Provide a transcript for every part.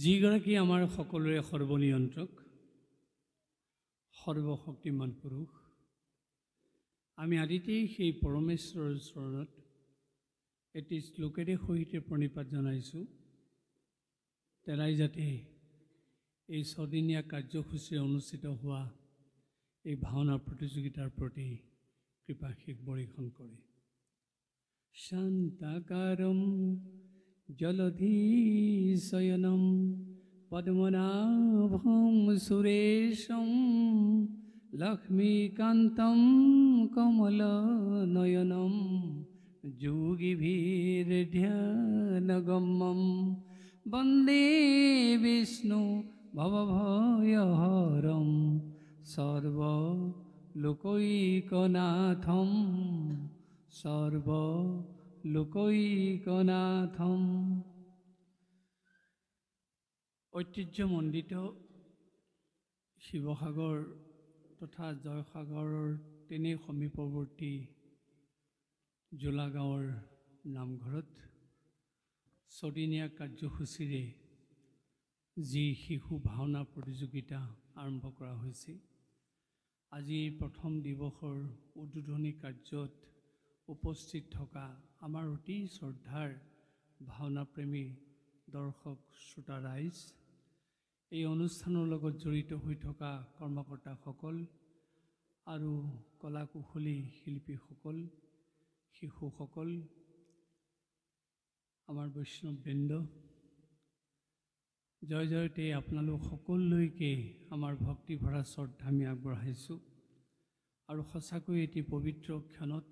যিগৰাকী আমাৰ সকলোৰে সৰ্বনিয়ন্ত্ৰক সৰ্বশক্তিমান পুৰুষ, আমি আদিতেই সেই পৰমেশ্বৰৰ চৰণত এটি শ্লোকেৰে সহিতে প্ৰণিপাত জনাইছোঁ। তেৰাই যাতে এই ছদিনীয়া কাৰ্যসূচীৰে অনুষ্ঠিত হোৱা এই ভাওনা প্ৰতিযোগিতাৰ প্ৰতি কৃপাশীষ বৰ্ষণ কৰে। শান্তাকাৰম জলধিশয়নম পদ্মনাভম সুৰেশম লক্ষ্মীকান্তম কমলনয়নম যোগীভিৰ্ধ্যানগম্যম বন্দে বিষ্ণু ভবভয়হৰম সৰ্বলোকৈকনাথম সৰ্বলোকৈকনাথম। ঐতিহ্যমণ্ডিত শিৱসাগৰ তথা জয়সাগৰৰ তেনেই সমীপৱৰ্তী জোলা গাঁৱৰ নামঘৰত ছদিনীয়া কাৰ্যসূচীৰে যি শিশু ভাওনা প্ৰতিযোগিতা আৰম্ভ কৰা হৈছে, আজি প্ৰথম দিৱসৰ উদ্বোধনী কাৰ্যত উপস্থিত থকা আমাৰ অতি শ্ৰদ্ধাৰ ভাওনাপ্ৰেমী দৰ্শক শ্ৰোতা ৰাইজ, এই অনুষ্ঠানৰ লগত জড়িত হৈ থকা কৰ্মকৰ্তাসকল আৰু কলাকুশলী শিল্পীসকল, শিশুসকল, আমাৰ বৈষ্ণৱবৃন্দ, জয় জয়তে আপোনালোক সকলোলৈকে আমাৰ ভক্তি ভৰা শ্ৰদ্ধা আমি আগবঢ়াইছোঁ। আৰু সঁচাকৈ এটি পবিত্ৰ ক্ষণত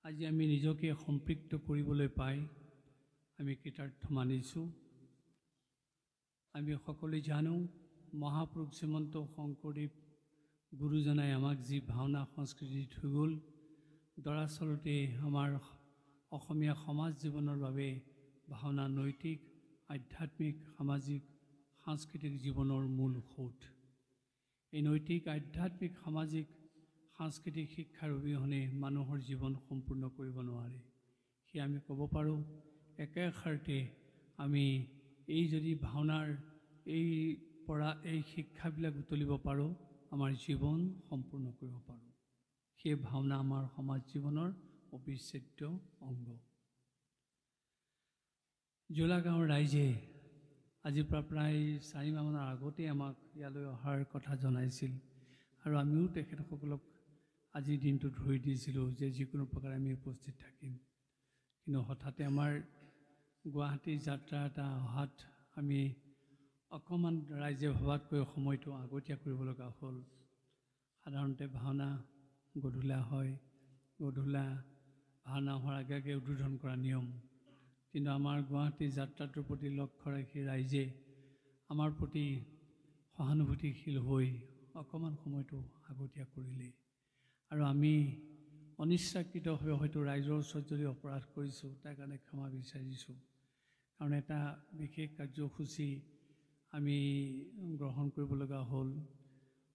আজি আমি নিজকে সম্পৃক্ত কৰিবলৈ পাই আমি কৃতাৰ্থ মানিছোঁ। আমি সকলোৱে জানো, মহাপুৰুষ শ্ৰীমন্ত শংকৰদেৱ গুৰুজনাই আমাক যি ভাওনা সংস্কৃতি থৈ গ'ল, দৰাচলতে আমাৰ অসমীয়া সমাজ জীৱনৰ বাবে ভাওনা নৈতিক, আধ্যাত্মিক, সামাজিক, সাংস্কৃতিক জীৱনৰ মূল সোঁত। এই নৈতিক, আধ্যাত্মিক, সামাজিক, সাংস্কৃতিক শিক্ষাৰ অবিহনে মানুহৰ জীৱন সম্পূৰ্ণ কৰিব নোৱাৰে। সেয়ে আমি ক'ব পাৰোঁ, একেষাৰতে আমি এই যদি ভাওনাৰ পৰা এই শিক্ষাবিলাক উতলিব পাৰোঁ, আমাৰ জীৱন সম্পূৰ্ণ কৰিব পাৰোঁ। সেই ভাওনা আমাৰ সমাজ জীৱনৰ অবিচ্ছেদ্য অংগ। জোলা গাঁৱৰ ৰাইজে আজিৰ পৰা প্ৰায় 4 মাহমানৰ আগতে আমাক ইয়ালৈ অহাৰ কথা জনাইছিল আৰু আমিও তেখেতসকলক আজিৰ দিনটো ধৰি দিছিলোঁ যে যিকোনো প্ৰকাৰে আমি উপস্থিত থাকিম। কিন্তু হঠাতে আমাৰ গুৱাহাটীৰ যাত্ৰা এটা অহাত আমি অকণমান ৰাইজে ভবাতকৈ সময়টো আগতীয়া কৰিব লগা হ'ল। সাধাৰণতে ভাওনা গধূলা হয়, গধূলা ভাওনা হোৱাৰ আগে আগে উদ্বোধন কৰা নিয়ম। কিন্তু আমাৰ গুৱাহাটীৰ যাত্ৰাটোৰ প্ৰতি লক্ষ্য ৰাখি ৰাইজে আমাৰ প্ৰতি সহানুভূতিশীল হৈ অকণমান সময়টো আগতীয়া কৰিলে। আৰু আমি অনিচ্ছাকৃতভাৱে হয়তো ৰাইজৰ ওচৰত যদি অপৰাধ কৰিছোঁ, তাৰ কাৰণে ক্ষমা বিচাৰিছোঁ। কাৰণ এটা বিশেষ কাৰ্যসূচী আমি গ্ৰহণ কৰিব লগা হ'ল।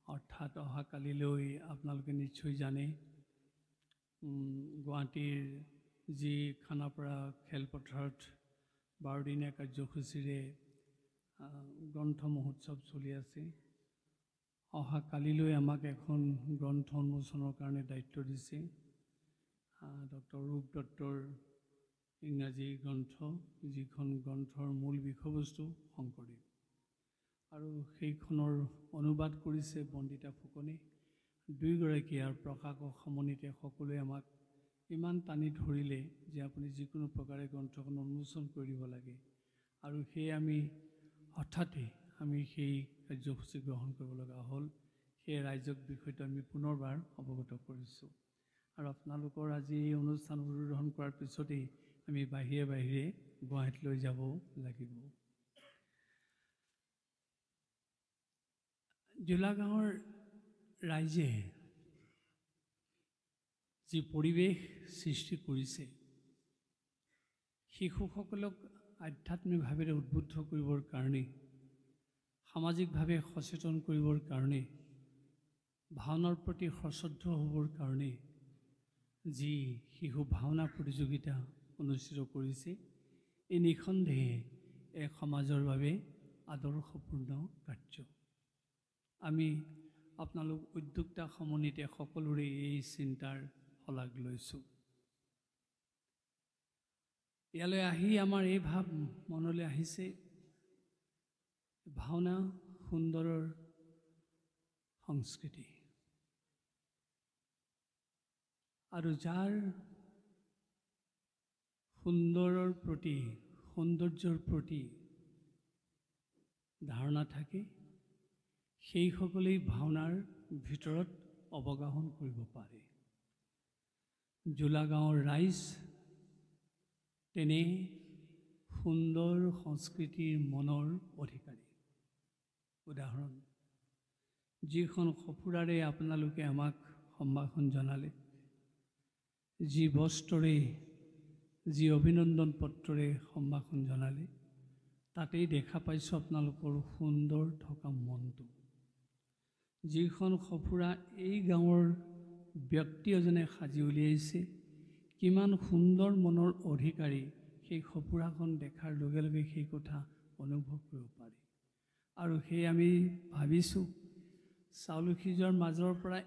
অৰ্থাৎ অহাকালিলৈ আপোনালোকে নিশ্চয় জানে, গুৱাহাটীৰ যি খানাপাৰা খেলপথাৰত 12 দিনীয়া কাৰ্যসূচীৰে গ্ৰন্থ মহোৎসৱ চলি আছে। অহাকালিলৈ আমাক এখন গ্ৰন্থ উন্মোচনৰ কাৰণে দায়িত্ব দিছে। ডক্টৰ ৰূপ দত্তৰ ইংৰাজী গ্ৰন্থ, যিখন গ্ৰন্থৰ মূল বিষয়বস্তু শংকৰদেৱ, আৰু সেইখনৰ অনুবাদ কৰিছে বন্দিতা ফুকনে। দুয়োগৰাকী আৰু প্ৰকাশক সমন্বিতে সকলোৱে আমাক ইমান টানি ধৰিলে যে আপুনি যিকোনো প্ৰকাৰে গ্ৰন্থখন উন্মোচন কৰি দিব লাগে। আৰু সেয়ে আমি হঠাতে সেই কাৰ্যসূচী গ্ৰহণ কৰিব লগা হ'ল। সেই ৰাইজক বিষয়টো আমি পুনৰবাৰ অৱগত কৰিছোঁ। আৰু আপোনালোকৰ আজি এই অনুষ্ঠান উদ্বোধন কৰাৰ পিছতেই আমি বাহিৰে বাহিৰে গুৱাহাটীলৈ যাব লাগিব। জোলা গাঁৱৰ ৰাইজে যি পৰিৱেশ সৃষ্টি কৰিছে, শিশুসকলক আধ্যাত্মিকভাৱে উদ্বুদ্ধ কৰিবৰ কাৰণে, সামাজিকভাৱে সচেতন কৰিবৰ কাৰণে, ভাওনাৰ প্ৰতি সশ্ৰদ্ধ হ'বৰ কাৰণে যি শিশু ভাওনা প্ৰতিযোগিতা অনুষ্ঠিত কৰিছে, এই নিঃসন্দেহে এক সমাজৰ বাবে আদৰ্শপূৰ্ণ কাৰ্য। আমি আপোনালোক উদ্যোক্তা সমন্বিতে সকলোৰে এই চিন্তাৰ শলাগ লৈছোঁ। ইয়ালৈ আহি আমাৰ এই ভাৱ মনলৈ আহিছে, ভাওনা সুন্দৰৰ সংস্কৃতি, আৰু যাৰ সুন্দৰৰ প্ৰতি, সৌন্দৰ্যৰ প্ৰতি ধাৰণা থাকে, সেইসকলেই ভাওনাৰ ভিতৰত অৱগাহন কৰিব পাৰে। জোলা গাঁৱৰ ৰাইজ তেনে সুন্দৰ সংস্কৃতিৰ মনৰ অধিকাৰী। উদাহৰণ, যিখন সঁফুৰাৰে আপোনালোকে আমাক সম্ভাষণ জনালে, যি বস্ত্ৰৰে, যি অভিনন্দন পত্ৰৰে সম্ভাষণ জনালে, তাতেই দেখা পাইছোঁ আপোনালোকৰ সুন্দৰ থকা মনটো। যিখন সঁফুৰা এই গাঁৱৰ ব্যক্তি এজনে সাজি উলিয়াইছে, কিমান সুন্দৰ মনৰ অধিকাৰী, সেই সঁফুৰাখন দেখাৰ লগে লগে সেই কথা অনুভৱ কৰিব পাৰি। আৰু সেই আমি ভাবিছোঁ, চাউল সিজোৱাৰ মাজৰ পৰা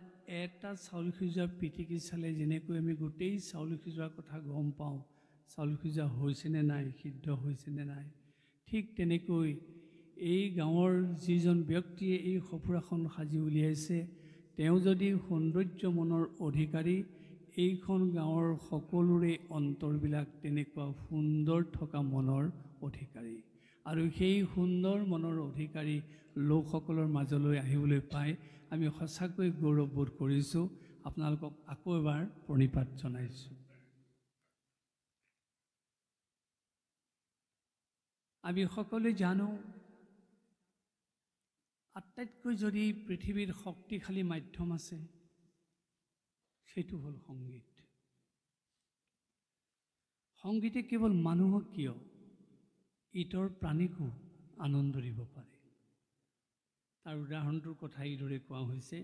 এটা চাউল সিজোৱা পিটিকি চালে যেনেকৈ আমি গোটেই চাউল সিজোৱাৰ কথা গম পাওঁ, চাউল সিজোৱা হৈছেনে নাই, সিদ্ধ হৈছেনে নাই, ঠিক তেনেকৈ এই গাঁৱৰ যিজন ব্যক্তিয়ে এই সঁফুৰাখন সাজি উলিয়াইছে, তেওঁ যদি সৌন্দৰ্য মনৰ অধিকাৰী, এইখন গাঁৱৰ সকলোৰে অন্তৰবিলাক তেনেকুৱা সুন্দৰ থকা মনৰ অধিকাৰী। আৰু সেই সুন্দৰ মনৰ অধিকাৰী লোকসকলৰ মাজলৈ আহিবলৈ পাই আমি সঁচাকৈ গৌৰৱবোধ কৰিছোঁ। আপোনালোকক আকৌ এবাৰ প্ৰণিপাত জনাইছোঁ। আমি সকলোৱে জানো, আটাইতকৈ যদি পৃথিৱীৰ শক্তিশালী মাধ্যম আছে, সেইটো হ'ল সংগীত। সংগীতে কেৱল মানুহক কিয়, ইতৰ প্ৰাণীকো আনন্দ দিব পাৰে। তাৰ উদাহৰণটোৰ কথা এইদৰে কোৱা হৈছে,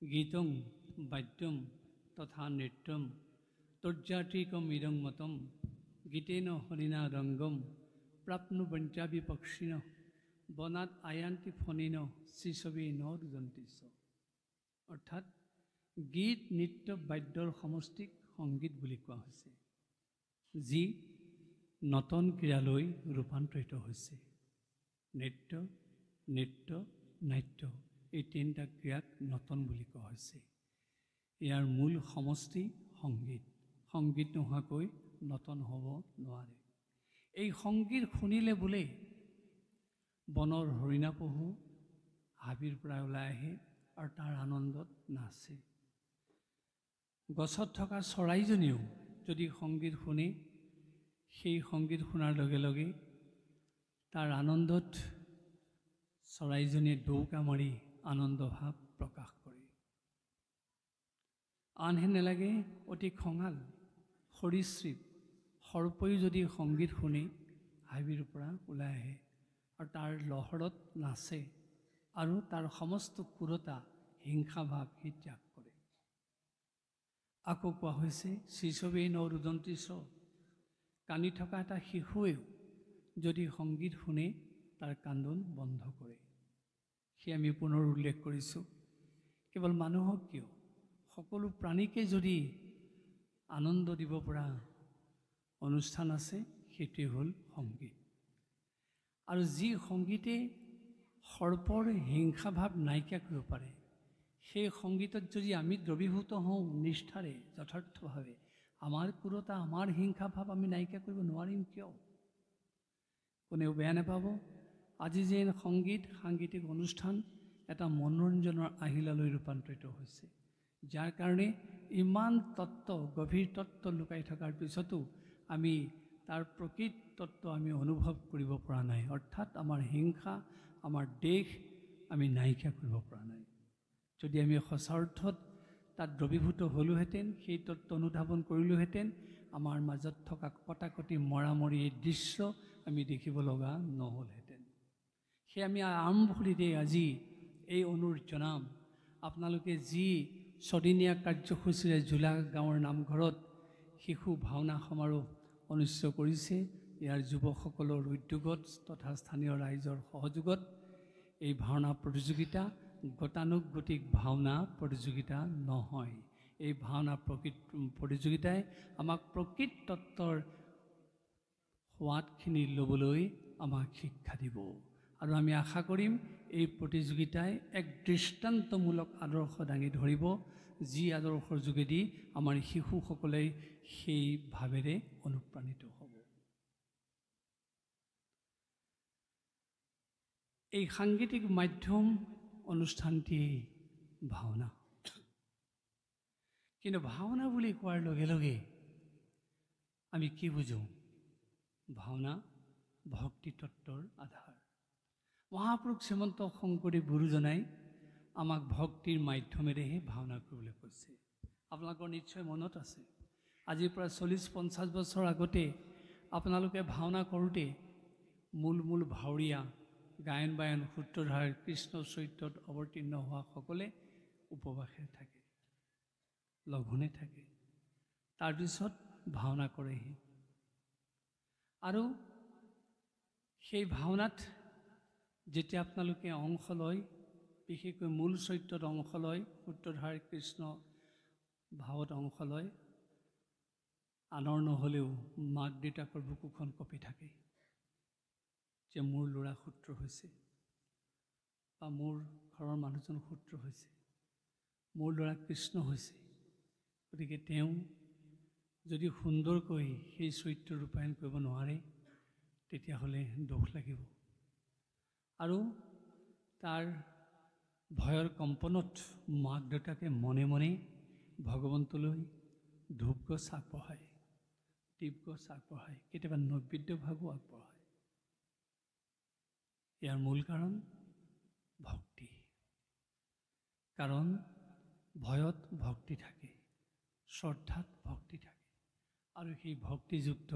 গীতং বাদ্যম তথা নৃত্যম তৰ্যাতিকম ইদং মতম গীতেন হৰিণা ৰংগম প্ৰাপ্নু বঞ্চাবি পক্ষিণ বনাত আয়ান্তি ফণিন শিশবে ন ৰুদন্তিছ। অৰ্থাৎ গীত, নৃত্য, বাদ্যৰ সমষ্টিক সংগীত বুলি কোৱা হৈছে, যি নতন ক্ৰীড়ালৈ ৰূপান্তৰিত হৈছে। নৃত্য, নাট্য, এই তিনিটা ক্ৰিয়াক নতন বুলি কোৱা হৈছে। ইয়াৰ মূল সমষ্টি সংগীত। সংগীত নোহোৱাকৈ নতন হ'ব নোৱাৰে। এই সংগীত শুনিলে বোলে বনৰ হৰিণা পহু হাবিৰ পৰা ওলাই আহে আৰু তাৰ আনন্দত নাচে। গছত থকা চৰাইজনীও যদি সংগীত শুনে, সেই সংগীত শুনাৰ লগে লগে তাৰ আনন্দত চৰাইজনীয়ে দৌকা মাৰি আনন্দ ভাৱ প্ৰকাশ কৰে। আনহে নালাগে অতি খঙাল সৰীসৃপ সৰ্পয়ো যদি সংগীত শুনি হাবিৰ পৰা ওলাই আহে আৰু তাৰ লহৰত নাচে আৰু তাৰ সমস্ত ক্ৰূৰতা, হিংসা ভাৱ সি ত্যাগ কৰে। আকৌ কোৱা হৈছে, শিশৱে ন ৰুদন্তিছ, কান্দি থকা এটা শিশুৱেও যদি সংগীত শুনে তাৰ কান্দোন বন্ধ কৰে। সেয়া আমি পুনৰ উল্লেখ কৰিছোঁ, কেৱল মানুহক কিয়, সকলো প্ৰাণীকে যদি আনন্দ দিব পৰা অনুষ্ঠান আছে, সেইটোৱে হ'ল সংগীত। আৰু যি সংগীতে সৰ্পৰ হিংসা ভাৱ নাইকিয়া কৰিব পাৰে, সেই সংগীতত যদি আমি দ্ৰৱীভূত হওঁ নিষ্ঠাৰে, যথাৰ্থভাৱে, আমাৰ ক্ৰূৰতা, আমাৰ হিংসা ভাৱ আমি নাইকিয়া কৰিব নোৱাৰিম কিয়? কোনেও বেয়া নাপাব। আজি যে সংগীত, সাংগীতিক অনুষ্ঠান এটা মনোৰঞ্জনৰ আহিলালৈ ৰূপান্তৰিত হৈছে, যাৰ কাৰণে ইমান তত্ত্ব, গভীৰ তত্ত্ব লুকাই থকাৰ পিছতো আমি তাৰ প্ৰকৃত তত্ত্ব আমি অনুভৱ কৰিব পৰা নাই। অৰ্থাৎ আমাৰ হিংসা, আমাৰ দেশ আমি নাইকিয়া কৰিব পৰা নাই। যদি আমি সঁচা অৰ্থত তাত দ্ৰৱীভূত হ'লোহেঁতেন, সেই তত্ত্ব অনুধাৱন কৰিলোহেঁতেন, আমাৰ মাজত থকা কটাকটি, মৰামৰি এই দৃশ্য আমি দেখিব লগা নহ'লহেঁতেন। সেয়ে আমি আৰম্ভণিতে আজি এই অনুৰোধ জনাম, আপোনালোকে যি ছদিনীয়া কাৰ্যসূচীৰে জোলা গাঁৱৰ নামঘৰত শিশু ভাওনা সমাৰোহ অনুষ্ঠিত কৰিছে, ইয়াৰ যুৱকসকলৰ উদ্যোগত তথা স্থানীয় ৰাইজৰ সহযোগত এই ভাওনা প্ৰতিযোগিতা গতানুগতিক ভাওনা প্ৰতিযোগিতা নহয়। এই ভাওনা প্ৰতিযোগিতাই আমাক প্ৰকৃত তত্ত্বৰ সোৱাদখিনি ল'বলৈ আমাক শিক্ষা দিব। আৰু আমি আশা কৰিম এই প্ৰতিযোগিতাই এক দৃষ্টান্তমূলক আদৰ্শ দাঙি ধৰিব, যি আদৰ্শৰ যোগেদি আমাৰ শিশুসকলে সেই ভাৱেৰে অনুপ্ৰাণিত হ'ব। এই সাংগীতিক মাধ্যম অনুষ্ঠানটি ভাওনা। কিন্তু ভাওনা বুলি কোৱাৰ লগে লগে আমি কি বুজোঁ? ভাওনা ভক্তি তত্ত্বৰ আধাৰ। মহাপুৰুষ শ্ৰীমন্ত শংকৰদেৱ গুৰুজনাই আমাক ভক্তিৰ মাধ্যমেৰেহে ভাওনা কৰিবলৈ কৈছে। আপোনালোকৰ নিশ্চয় মনত আছে, আজিৰ পৰা 40-50 বছৰ আগতে আপোনালোকে ভাওনা কৰোঁতে মূল ভাৱৰীয়া গায়ন বায়ন সূত্ৰধাৰ কৃষ্ণ চৰিত্ৰত অৱতীৰ্ণ হোৱাসকলে উপবাসে থাকে, লঘোণে থাকে, তাৰপিছত ভাওনা কৰেহি। আৰু সেই ভাওনাত যেতিয়া আপোনালোকে অংশ লয়, বিশেষকৈ মূল চৰিত্ৰত অংশ লয়, সূত্ৰধাৰ কৃষ্ণ ভাৱত অংশ লয়, আনৰ নহ'লেও মাক দেউতাকৰ বুকুখন কঁপি থাকে যে মোৰ ল'ৰা সূত্ৰ হৈছে, বা মোৰ ঘৰৰ মানুহজন সূত্ৰ হৈছে, মোৰ ল'ৰা কৃষ্ণ হৈছে। গতিকে তেওঁ যদি সুন্দৰকৈ সেই চৰিত্ৰ ৰূপায়ণ কৰিব নোৱাৰে, তেতিয়াহ'লে দুখ লাগিব। আৰু তাৰ ভয়ৰ কম্পনত মাক দেউতাকে মনে মনে ভগৱন্তলৈ ধূপ গছ আগবঢ়ায়, দীপ গছ আগবঢ়ায়, কেতিয়াবা নৈবেদ্য ভাগো আগবঢ়ায়। ইয়াৰ মূল কাৰণ ভক্তি। কাৰণ ভয়ত ভক্তি থাকে, শ্ৰদ্ধাত ভক্তি থাকে, আৰু সেই ভক্তিযুক্ত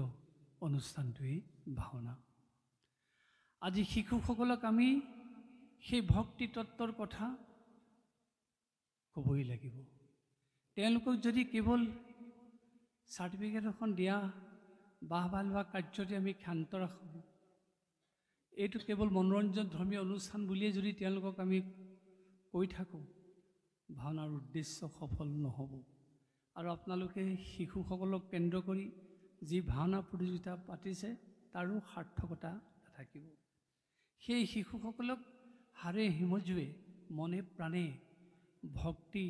অনুষ্ঠানটোৱেই ভাওনা। আজি শিশুসকলক আমি সেই ভক্তি তত্ত্বৰ কথা ক'বই লাগিব। তেওঁলোকক যদি কেৱল চাৰ্টিফিকেট এখন দিয়া বাহবা লোৱা কাৰ্যতে আমি ক্ষান্ত ৰাখোঁ, এইটো কেৱল মনোৰঞ্জন ধৰ্মীয় অনুষ্ঠান বুলিয়ে যদি তেওঁলোকক আমি কৈ থাকোঁ, ভাওনাৰ উদ্দেশ্য সফল নহ'ব। আৰু আপোনালোকে শিশুসকলক কেন্দ্ৰ কৰি যি ভাওনা প্ৰতিযোগিতা পাতিছে, তাৰো সাৰ্থকতা নাথাকিব। সেই শিশুসকলক হাড়ে হিমজুৱে মনে প্ৰাণে ভক্তি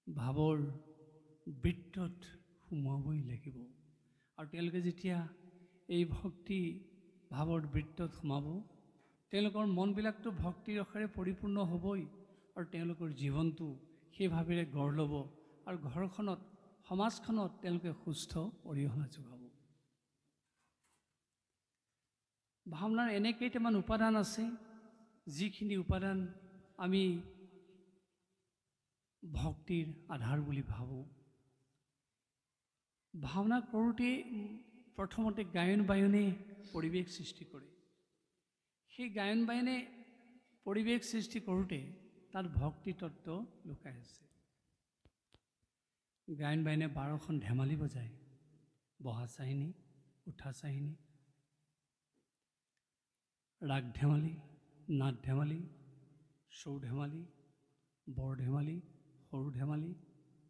ভাৱৰ বৃত্তত সোমোৱাবই লাগিব। আৰু তেওঁলোকে যেতিয়া এই ভক্তি ভাৱৰ বৃত্তত সোমাব, তেওঁলোকৰ মনবিলাকতো ভক্তি ৰসেৰে পৰিপূৰ্ণ হ'বই, আৰু তেওঁলোকৰ জীৱনটো সেই ভাৱেৰে গঢ় ল'ব, আৰু ঘৰখনত সমাজখনত তেওঁলোকে সুস্থ অৰিহণা যোগাব। ভাওনাৰ এনে কেইটামান উপাদান আছে, যিখিনি উপাদান আমি ভক্তিৰ আধাৰ বুলি ভাবোঁ। ভাওনা কৰোঁতে প্ৰথমতে গায়ন বায়নে পৰিৱেশ সৃষ্টি কৰে। সেই গায়ন বায়নে পৰিৱেশ সৃষ্টি কৰোঁতে তাত ভক্তি তত্ত্ব লুকাই আছে। গায়ন বায়নে 12খন ধেমালি বজায়, বহা চাহিনী, উঠা চাহিনী, ৰাগ ধেমালি, নাট ধেমালি, চৌ ধেমালি, বৰ ধেমালি, সৰু ধেমালি,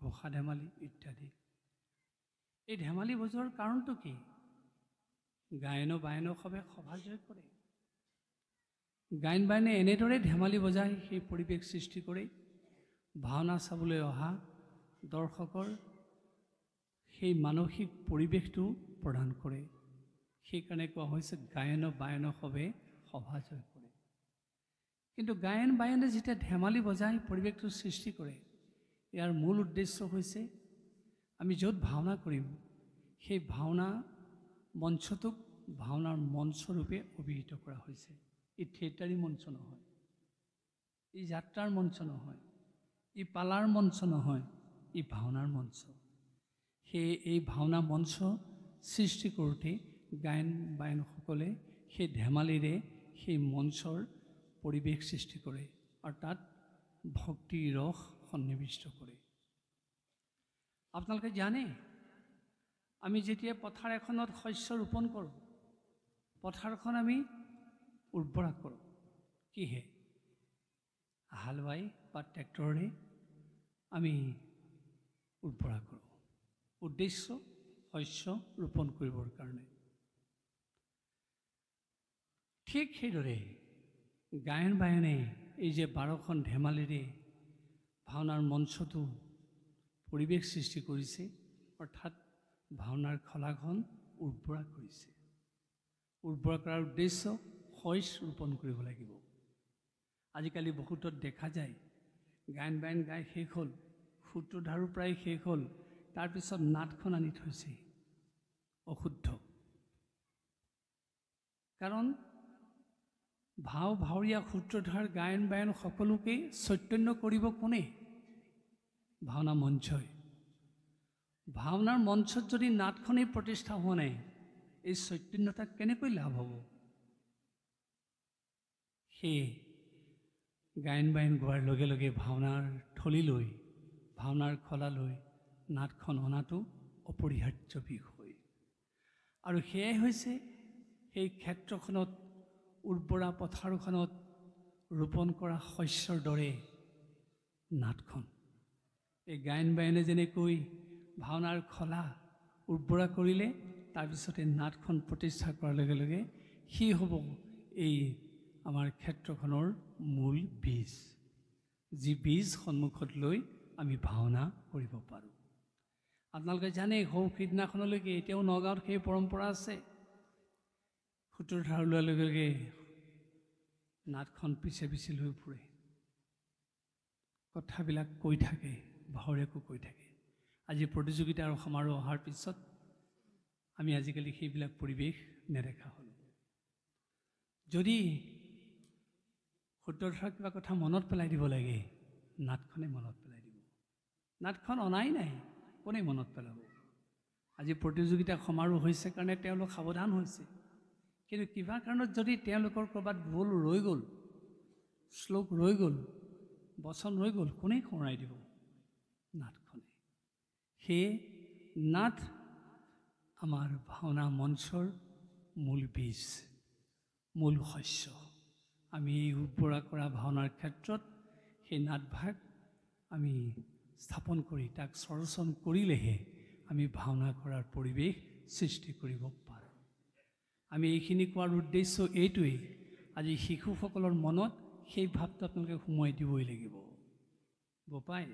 ঘোষা ধেমালি ইত্যাদি। এই ধেমালি বজোৱাৰ কাৰণটো কি? গায়ন বায়নৰ সভা জয় কৰে। গায়ন বায়নে এনেদৰে ধেমালি বজাই সেই পৰিৱেশ সৃষ্টি কৰে, ভাওনা চাবলৈ অহা দৰ্শকৰ সেই মানসিক পৰিৱেশটো প্ৰদান কৰে। সেইকাৰণে কোৱা হৈছে গায়ন বায়ন সভা জয় কৰে। কিন্তু গায়ন বায়নে যেতিয়া ধেমালি বজাই পৰিৱেশটো সৃষ্টি কৰে, ইয়াৰ মূল উদ্দেশ্য হৈছে আমি য'ত ভাওনা কৰিম, সেই ভাওনা মঞ্চটোক ভাওনাৰ মঞ্চৰূপে অভিহিত কৰা হৈছে। ই থিয়েটাৰী মঞ্চ নহয়, ই যাত্ৰাৰ মঞ্চ নহয়, ই পালাৰ মঞ্চ নহয়, ই ভাওনাৰ মঞ্চ। সেয়ে এই ভাওনা মঞ্চ সৃষ্টি কৰোঁতে গায়ন বায়নসকলে সেই ধেমালিৰে সেই মঞ্চৰ পৰিৱেশ সৃষ্টি কৰে, আৰু তাত ভক্তি ৰস সন্নিৱিষ্ট কৰে। আপোনালোকে জানে আমি যেতিয়া পথাৰ এখনত শস্য ৰোপণ কৰোঁ, পথাৰখন আমি উৰ্বৰা কৰোঁ কিহে? হাল বাই বা ট্ৰেক্টৰে আমি উৰ্বৰা কৰোঁ। উদ্দেশ্য শস্য ৰোপণ কৰিবৰ কাৰণে। ঠিক সেইদৰে গায়ন বায়নে এই যে 12খন ধেমালিৰে ভাওনাৰ মঞ্চটো পৰিৱেশ সৃষ্টি কৰিছে, অৰ্থাৎ ভাওনাৰ খলাখন উৰ্বৰা কৰিছে। উৰ্বৰা কৰাৰ উদ্দেশ্য শস্য ৰোপণ কৰিব লাগিব। আজিকালি বহুতত দেখা যায় গায়ন বায়ন গাই শেষ হ'ল, সূত্ৰধাৰো প্ৰায় শেষ হ'ল, তাৰপিছত নাটখন আনি থৈছে, অশুদ্ধ। কাৰণ ভাও ভাৱৰীয়া সূত্ৰধাৰ গায়ন বায়ন সকলোকে চৈতন্য কৰিব কোনে? ভাওনা মঞ্চই। ভাওনাৰ মঞ্চত যদি নাটখনেই প্ৰতিষ্ঠা হোৱা নাই, এই চৈতন্যতা কেনেকৈ লাভ হ'ব? সেয়ে গায়ন বায়ন গোৱাৰ লগে লগে ভাওনাৰ থলীলৈ, ভাওনাৰ খলালৈ নাটখন অনাটো অপৰিহাৰ্য বিষয়। আৰু সেয়াই হৈছে সেই ক্ষেত্ৰখনত উৰ্বৰা পথাৰখনত ৰোপণ কৰা শস্যৰ দৰে নাটখন। এই গায়ন বায়নে যেনেকৈ ভাওনাৰ খলা উৰ্বৰা কৰিলে, তাৰপিছতে নাটখন প্ৰতিষ্ঠা কৰাৰ লগে লগে সি হ'ব এই আমাৰ ক্ষেত্ৰখনৰ মূল বীজ, যি বীজ সন্মুখত লৈ আমি ভাওনা কৰিব পাৰোঁ। আপোনালোকে জানে সিদিনাখনলৈকে এতিয়াও নগাঁৱত সেই পৰম্পৰা আছে। সূত্ৰধাৰ ওলোৱাৰ লগে লগে নাটখন পিছে পিছে লৈ ফুৰে, কথাবিলাক কৈ থাকে, ভাৱৰীয়াকো কৈ থাকে। আজি প্ৰতিযোগিতা আৰু সমাৰোহ অহাৰ পিছত আমি আজিকালি সেইবিলাক পৰিৱেশ নেদেখা হ'লোঁ। যদি সূত্ৰধাৰ কিবা কথা মনত পেলাই দিব লাগে, নাটখনে মনত পেলাই দিব। নাটখন অনাই নাই, কোনে মনত পেলাব? আজি প্ৰতিযোগিতা সমাৰোহ হৈছে কাৰণে তেওঁলোক সাৱধান হৈছে, কিন্তু কিবা কাৰণত যদি তেওঁলোকৰ ক'ৰবাত ভুল ৰৈ গ'ল, শ্লোক ৰৈ গ'ল, বচন ৰৈ গ'ল, কোনে সোঁৱৰাই দিব? নাটখনে। সেয়ে নাট আমাৰ ভাওনা মঞ্চৰ মূল বীজ, মূল শস্য। আমি এই উৰ্বৰা কৰা ভাওনাৰ ক্ষেত্ৰত সেই নাটভাগ আমি স্থাপন কৰি তাক স্বৰচন কৰিলেহে আমি ভাওনা কৰাৰ পৰিৱেশ সৃষ্টি কৰিব পাৰোঁ। আমি এইখিনি কোৱাৰ উদ্দেশ্য এইটোৱেই, আজি শিশুসকলৰ মনত সেই ভাৱটো আপোনালোকে সোমোৱাই দিবই লাগিব। বোপাই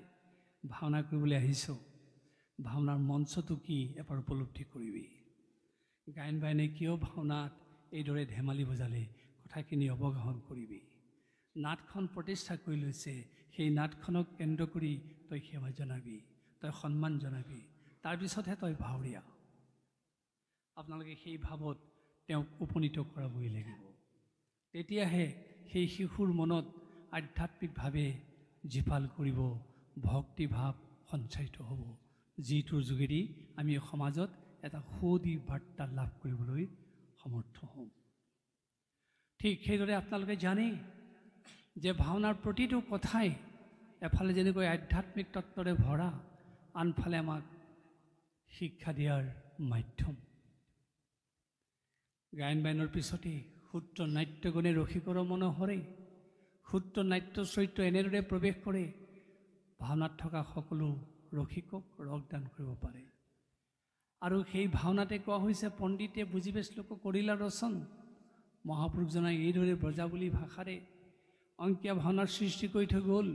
ভাওনা কৰিবলৈ আহিছ, ভাওনাৰ মঞ্চটো কি এবাৰ উপলব্ধি কৰিবি। গায়ন বায়নে কিয় ভাওনাত এইদৰে ধেমালি বজালে, কথাখিনি অৱগাহন কৰিবি। নাটখন প্ৰতিষ্ঠা কৰি লৈছে, সেই নাটখনক কেন্দ্ৰ কৰি তই সেৱা জনাবি, তই সন্মান জনাবি, তাৰপিছতহে তই ভাৱৰীয়া। আপোনালোকে সেই ভাৱত তেওঁক উপনীত কৰাবই লাগিব। তেতিয়াহে সেই শিশুৰ মনত আধ্যাত্মিকভাৱে জীপাল কৰিব, ভক্তিভাৱ সঞ্চাৰিত হ'ব, যিটোৰ যোগেদি আমি সমাজত এটা সুদি বাৰ্তা লাভ কৰিবলৈ সমৰ্থ হ'ম। ঠিক সেইদৰে আপোনালোকে জানে যে ভাওনাৰ প্ৰতিটো কথাই এফালে যেনেকৈ আধ্যাত্মিক তত্ত্বৰে ভৰা, আনফালে আমাক শিক্ষা দিয়াৰ মাধ্যম। গায়ন বায়নৰ পিছতেই সূত্ৰ নাট্যগুণে ৰসিকৰ মনোহৰে, সূত্ৰ নাট্য চৰিত্ৰ এনেদৰে প্ৰৱেশ কৰে, ভাওনাত থকা সকলো ৰসিকক ৰসদান কৰিব পাৰে। আৰু সেই ভাওনাতে কোৱা হৈছে, পণ্ডিতে বুজিবে শ্লোক কৰিলা ৰচন। মহাপুৰুষজনাই এইদৰে ব্ৰজাৱলী ভাষাৰে অংকীয়া ভাওনাৰ সৃষ্টি কৰি থৈ গ'ল।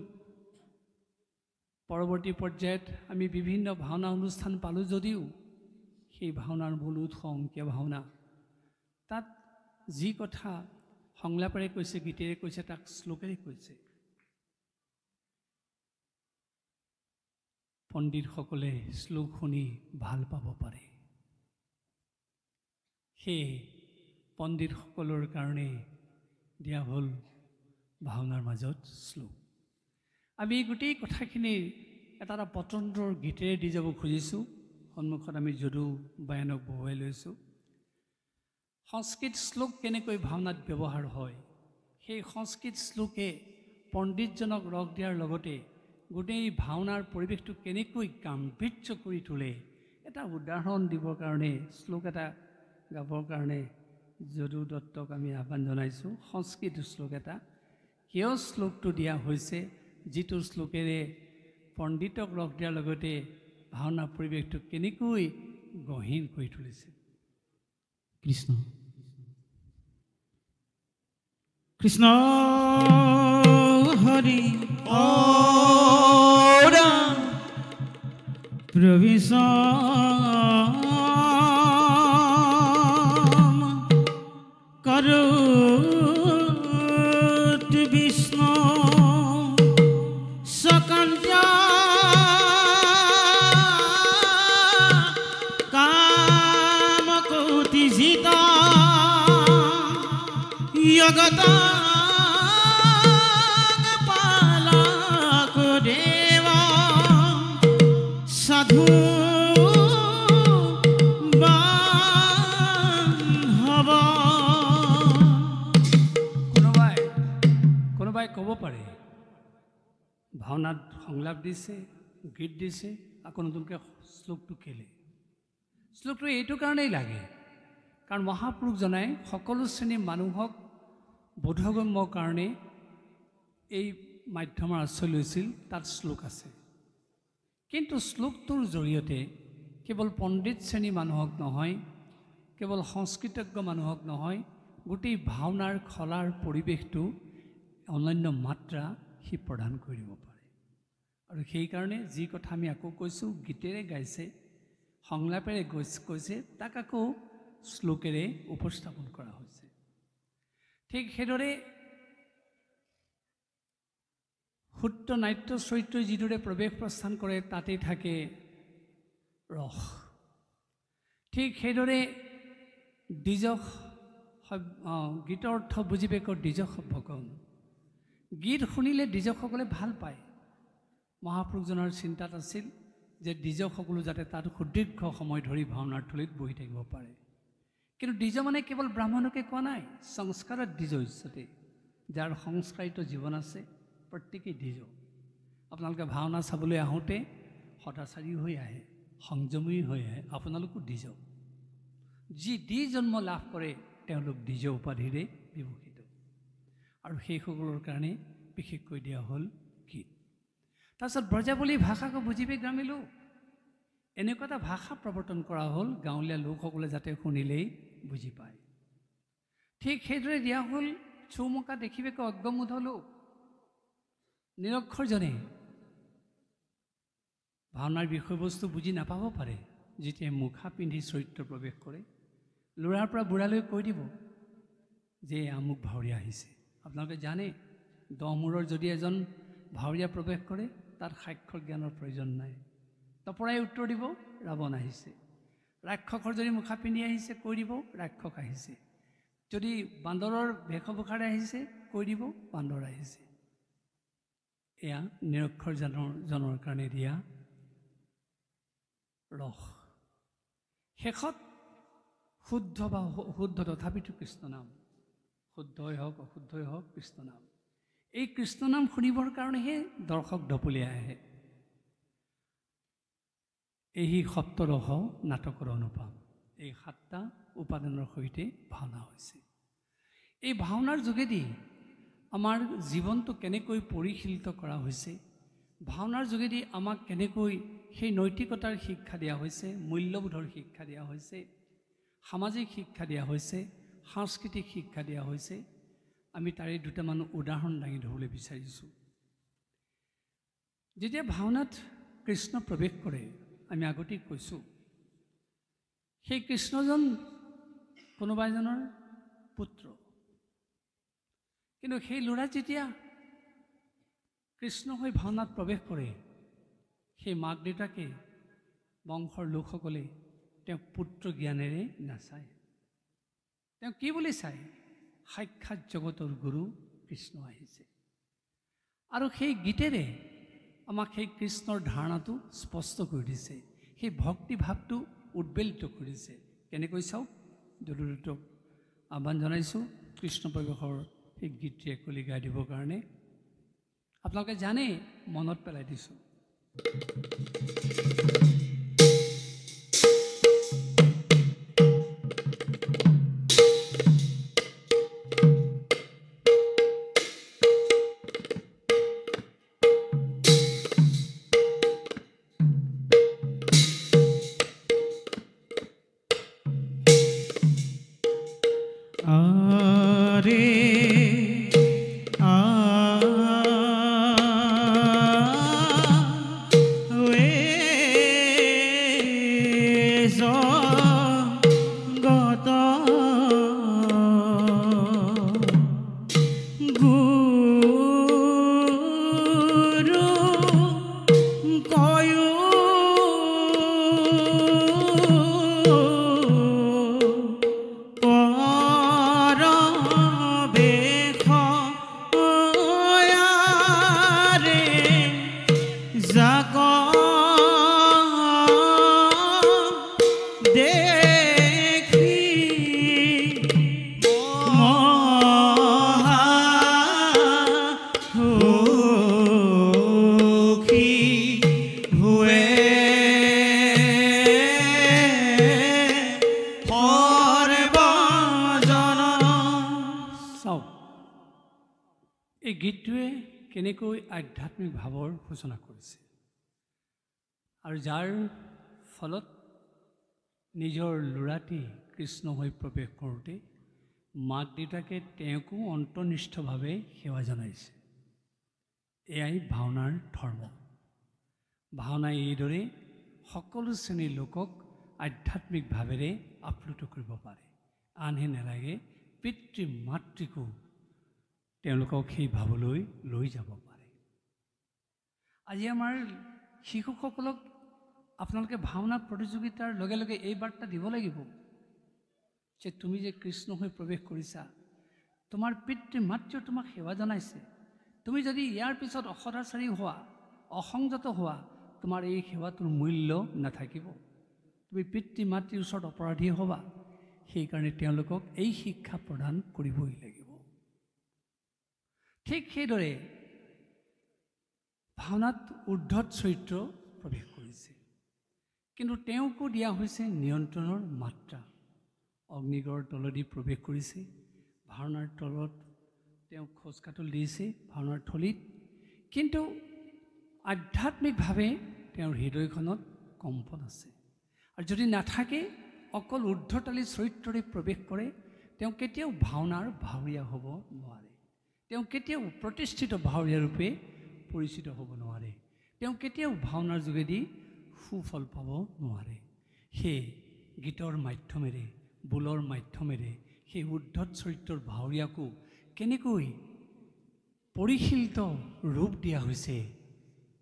পৰৱৰ্তী পৰ্যায়ত আমি বিভিন্ন ভাওনা অনুষ্ঠান পালোঁ যদিও সেই ভাওনাৰ মূল উৎস অংকীয়া ভাওনা। তাত যি কথা সংলাপেৰে কৈছে, গীতেৰে কৈছে, তাক শ্লোকেৰে কৈছে। পণ্ডিতসকলে শ্লোক শুনি ভাল পাব পাৰে, সেয়ে পণ্ডিতসকলৰ কাৰণে দিয়া হ'ল ভাওনাৰ মাজত শ্লোক। আমি এই গোটেই কথাখিনি এটা এটা পতন্তৰ গীতেৰে দি যাব খুজিছোঁ। সন্মুখত আমি যদু বায়নক বহুৱাই লৈছোঁ। সংস্কৃত শ্লোক কেনেকৈ ভাওনাত ব্যৱহাৰ হয়, সেই সংস্কৃত শ্লোকে পণ্ডিতজনক ৰস দিয়াৰ লগতে গোটেই ভাওনাৰ পৰিৱেশটো কেনেকৈ গাম্ভীৰ্য কৰি তোলে, এটা উদাহৰণ দিবৰ কাৰণে শ্লোক এটা গাবৰ কাৰণে যদু দত্তক আমি আহ্বান জনাইছোঁ। সংস্কৃত শ্লোক এটা, কিয় শ্লোকটো দিয়া হৈছে, যিটো শ্লোকেৰে পণ্ডিতক লগ দিয়াৰ লগতে ভাওনা পৰিৱেশটো কেনেকৈ গহীন কৰি তুলিছে। কৃষ্ণ কৃষ্ণ হৰি প্ৰবিশ কৰুত বিষ্ণু সকঞ্চ কামকৌতি জিত জগত পালক দেব সাধু বান্ধৱ। কোনোবাই ক'ব পাৰে ভাওনাত সংলাপ দিছে, গীত দিছে, আকৌ নতুনকৈ শ্লোকটো কেলে? শ্লোকটো এইটো কাৰণেই লাগে, কাৰণ মহাপুৰুষজনাই সকলো শ্ৰেণীৰ মানুহক বোধগম্যৰ কাৰণে এই মাধ্যমৰ আশ্ৰয় লৈছিল। তাত শ্লোক আছে, কিন্তু শ্লোকটোৰ জৰিয়তে কেৱল পণ্ডিত শ্ৰেণীৰ মানুহক নহয়, কেৱল সংস্কৃতজ্ঞ মানুহক নহয়, গোটেই ভাওনাৰ খলাৰ পৰিৱেশটো অনন্য মাত্ৰা সি প্ৰদান কৰিব পাৰে। আৰু সেইকাৰণে যি কথা আমি আকৌ কৈছোঁ, গীতেৰে গাইছে, সংলাপেৰে কৈছে, তাক আকৌ শ্লোকেৰে উপস্থাপন কৰা হৈছে। ঠিক সেইদৰে সূত্ৰ নাট্য চৰিত্ৰই যিদৰে প্ৰৱেশ প্ৰস্থান কৰে তাতেই থাকে ৰস। ঠিক সেইদৰে দ্বিজক গীতৰ অৰ্থ বুজি পেকৰ দ্বিজক সভ্যকৰণ। গীত শুনিলে দ্বিজকসকলে ভাল পায়। মহাপুৰুষজনৰ চিন্তাত আছিল যে দ্বিজকসকলো যাতে তাত সুদীৰ্ঘ সময় ধৰি ভাওনাৰ থলীত বহি থাকিব পাৰে। কিন্তু দ্বিজ মানে কেৱল ব্ৰাহ্মণকে কোৱা নাই, সংস্কাৰত দ্বিজ উচ্চতে, যাৰ সংস্কাৰিত জীৱন আছে প্ৰত্যেকেই দ্বিজ। আপোনালোকে ভাওনা চাবলৈ আহোঁতে সদাচাৰী হৈ আহে, সংযমী হৈ আহে, আপোনালোকো দ্বিজ। যি দ্বিজ জন্ম লাভ কৰে তেওঁলোক দ্বিজ উপাধিৰে বিভূষিত। আৰু সেইসকলৰ কাৰণে বিশেষকৈ দিয়া হ'ল গীত। তাৰপিছত ব্ৰজাৱলী ভাষাকো বুজিবে গ্ৰামীণ লোক, এনেকুৱা এটা ভাষা প্ৰৱৰ্তন কৰা হ'ল গাঁৱলীয়া লোকসকলে যাতে শুনিলেই বুজি পায়। ঠিক সেইদৰে দিয়া হ'ল চৌমকা দেখিবেকৈ অজ্ঞমুধ লোক। নিৰক্ষৰজনে ভাওনাৰ বিষয়বস্তু বুজি নাপাব পাৰে, যেতিয়া মুখা পিন্ধি চৰিত্ৰ প্ৰৱেশ কৰে। ল'ৰাৰ পৰা বুঢ়ালৈ কৈ দিব যে আমুক ভাৱৰীয়া আহিছে। আপোনালোকে জানে, 10 মূৰৰ যদি এজন ভাৱৰীয়া প্ৰৱেশ কৰে তাত সাক্ষৰ জ্ঞানৰ প্ৰয়োজন নাই। তপৰাই উত্তৰ দিব ৰাৱণ আহিছে। ৰাক্ষসৰ যদি মুখা পিন্ধি আহিছে কৈ দিব ৰাক্ষস আহিছে। যদি বান্দৰৰ বেশভূষাৰে আহিছে কৈ দিব বান্দৰ আহিছে। এয়া নিৰক্ষৰজনৰ কাৰণে দিয়া ৰস। শেষত শুদ্ধ বা অশুদ্ধ তথাপিতো কৃষ্ণ নাম, শুদ্ধই হওক অশুদ্ধই হওক কৃষ্ণ নাম। এই কৃষ্ণ নাম শুনিবৰ কাৰণেহে দৰ্শক ঢপলিয়াই আহে। এই সপ্তৰস নাটকৰ অনুপম। এই 7টা উপাদানৰ সৈতে ভাওনা হৈছে। এই ভাওনাৰ যোগেদি আমাৰ জীৱনটো কেনেকৈ পৰিশীলিত কৰা হৈছে, ভাওনাৰ যোগেদি আমাক কেনেকৈ সেই নৈতিকতাৰ শিক্ষা দিয়া হৈছে, মূল্যবোধৰ শিক্ষা দিয়া হৈছে, সামাজিক শিক্ষা দিয়া হৈছে, সাংস্কৃতিক শিক্ষা দিয়া হৈছে, আমি তাৰে দুটামান উদাহৰণ দাঙি ধৰিবলৈ বিচাৰিছোঁ। যেতিয়া ভাওনাত কৃষ্ণ প্ৰৱেশ কৰে, আমি আগতেই কৈছোঁ, সেই কৃষ্ণজন কোনোবা এজনৰ পুত্ৰ। কিন্তু সেই ল'ৰা যেতিয়া কৃষ্ণ হৈ ভাওনাত প্ৰৱেশ কৰে, সেই মাক দেউতাকে বংশৰ লোকসকলে তেওঁক পুত্ৰ জ্ঞানেৰে নাচায়। তেওঁ কি বুলি চায়? সাক্ষাৎ জগতৰ গুৰু কৃষ্ণ আহিছে। আৰু সেই গীতেৰে আমাক সেই কৃষ্ণৰ ধাৰণাটো স্পষ্ট কৰি দিছে, সেই ভক্তিভাৱটো উদ্বেলিত কৰিছে। কেনেকৈ চাওক, যদুদত্তক আহ্বান জনাইছোঁ কৃষ্ণ প্ৰৱেশৰ সেই গীতটি একলি গাই দিবৰ কাৰণে। আপোনালোকে জানে, মনত পেলাই দিছোঁ। এই গীতটোৱে কেনেকৈ আধ্যাত্মিক ভাৱৰ সূচনা কৰিছে আৰু যাৰ ফলত নিজৰ ল'ৰাটি কৃষ্ণ হৈ প্ৰৱেশ কৰোঁতে মাক দেউতাকে তেওঁকো অন্তৰ্নিষ্ঠভাৱে সেৱা জনাইছে। এয়াই ভাওনাৰ ধৰ্ম। ভাওনাই এইদৰে সকলো শ্ৰেণীৰ লোকক আধ্যাত্মিক ভাৱেৰে আপ্লুত কৰিব পাৰে। আনহে নালাগে পিতৃ মাতৃকো তেওঁলোকক সেই ভাৱলৈ লৈ যাব পাৰে। আজি আমাৰ শিশুসকলক আপোনালোকে ভাওনা প্ৰতিযোগিতাৰ লগে লগে এই বাৰ্তা দিব লাগিব যে তুমি যে কৃষ্ণ হৈ প্ৰৱেশ কৰিছা, তোমাৰ পিতৃ মাতৃও তোমাক সেৱা জনাইছে। তুমি যদি ইয়াৰ পিছত অসদাচাৰী হোৱা, অসংযত হোৱা, তোমাৰ এই সেৱাটোৰ মূল্য নাথাকিব। তুমি পিতৃ মাতৃৰ ওচৰত অপৰাধী হ'বা। সেইকাৰণে তেওঁলোকক এই শিক্ষা প্ৰদান কৰিবই লাগিব। ঠিক সেইদৰে ভাওনাত উদ্ধত চৰিত্ৰ প্ৰৱেশ কৰিছে, কিন্তু তেওঁকো দিয়া হৈছে নিয়ন্ত্ৰণৰ মাত্ৰা। অগ্নিগড়ৰ তলেদি প্ৰৱেশ কৰিছে, ভাওনাৰ তলত তেওঁক খোজকাটল দিছে ভাওনাৰ থলীত, কিন্তু আধ্যাত্মিকভাৱে তেওঁৰ হৃদয়খনত কম্পন আছে। আৰু যদি নাথাকে, অকল ঊৰ্ধ্বতালী চৰিত্ৰৰে প্ৰৱেশ কৰে, তেওঁ কেতিয়াও ভাওনাৰ ভাৱৰীয়া হ'ব নোৱাৰে। তেওঁ কেতিয়াও প্ৰতিষ্ঠিত ভাৱৰীয়া ৰূপে পৰিচিত হ'ব নোৱাৰে। তেওঁ কেতিয়াও ভাওনাৰ যোগেদি সুফল পাব নোৱাৰে। সেই গীতৰ মাধ্যমেৰে, বোলৰ মাধ্যমেৰে সেই উদ্ধত চৰিত্ৰৰ ভাৱৰীয়াকো কেনেকৈ পৰিশীলিত ৰূপ দিয়া হৈছে,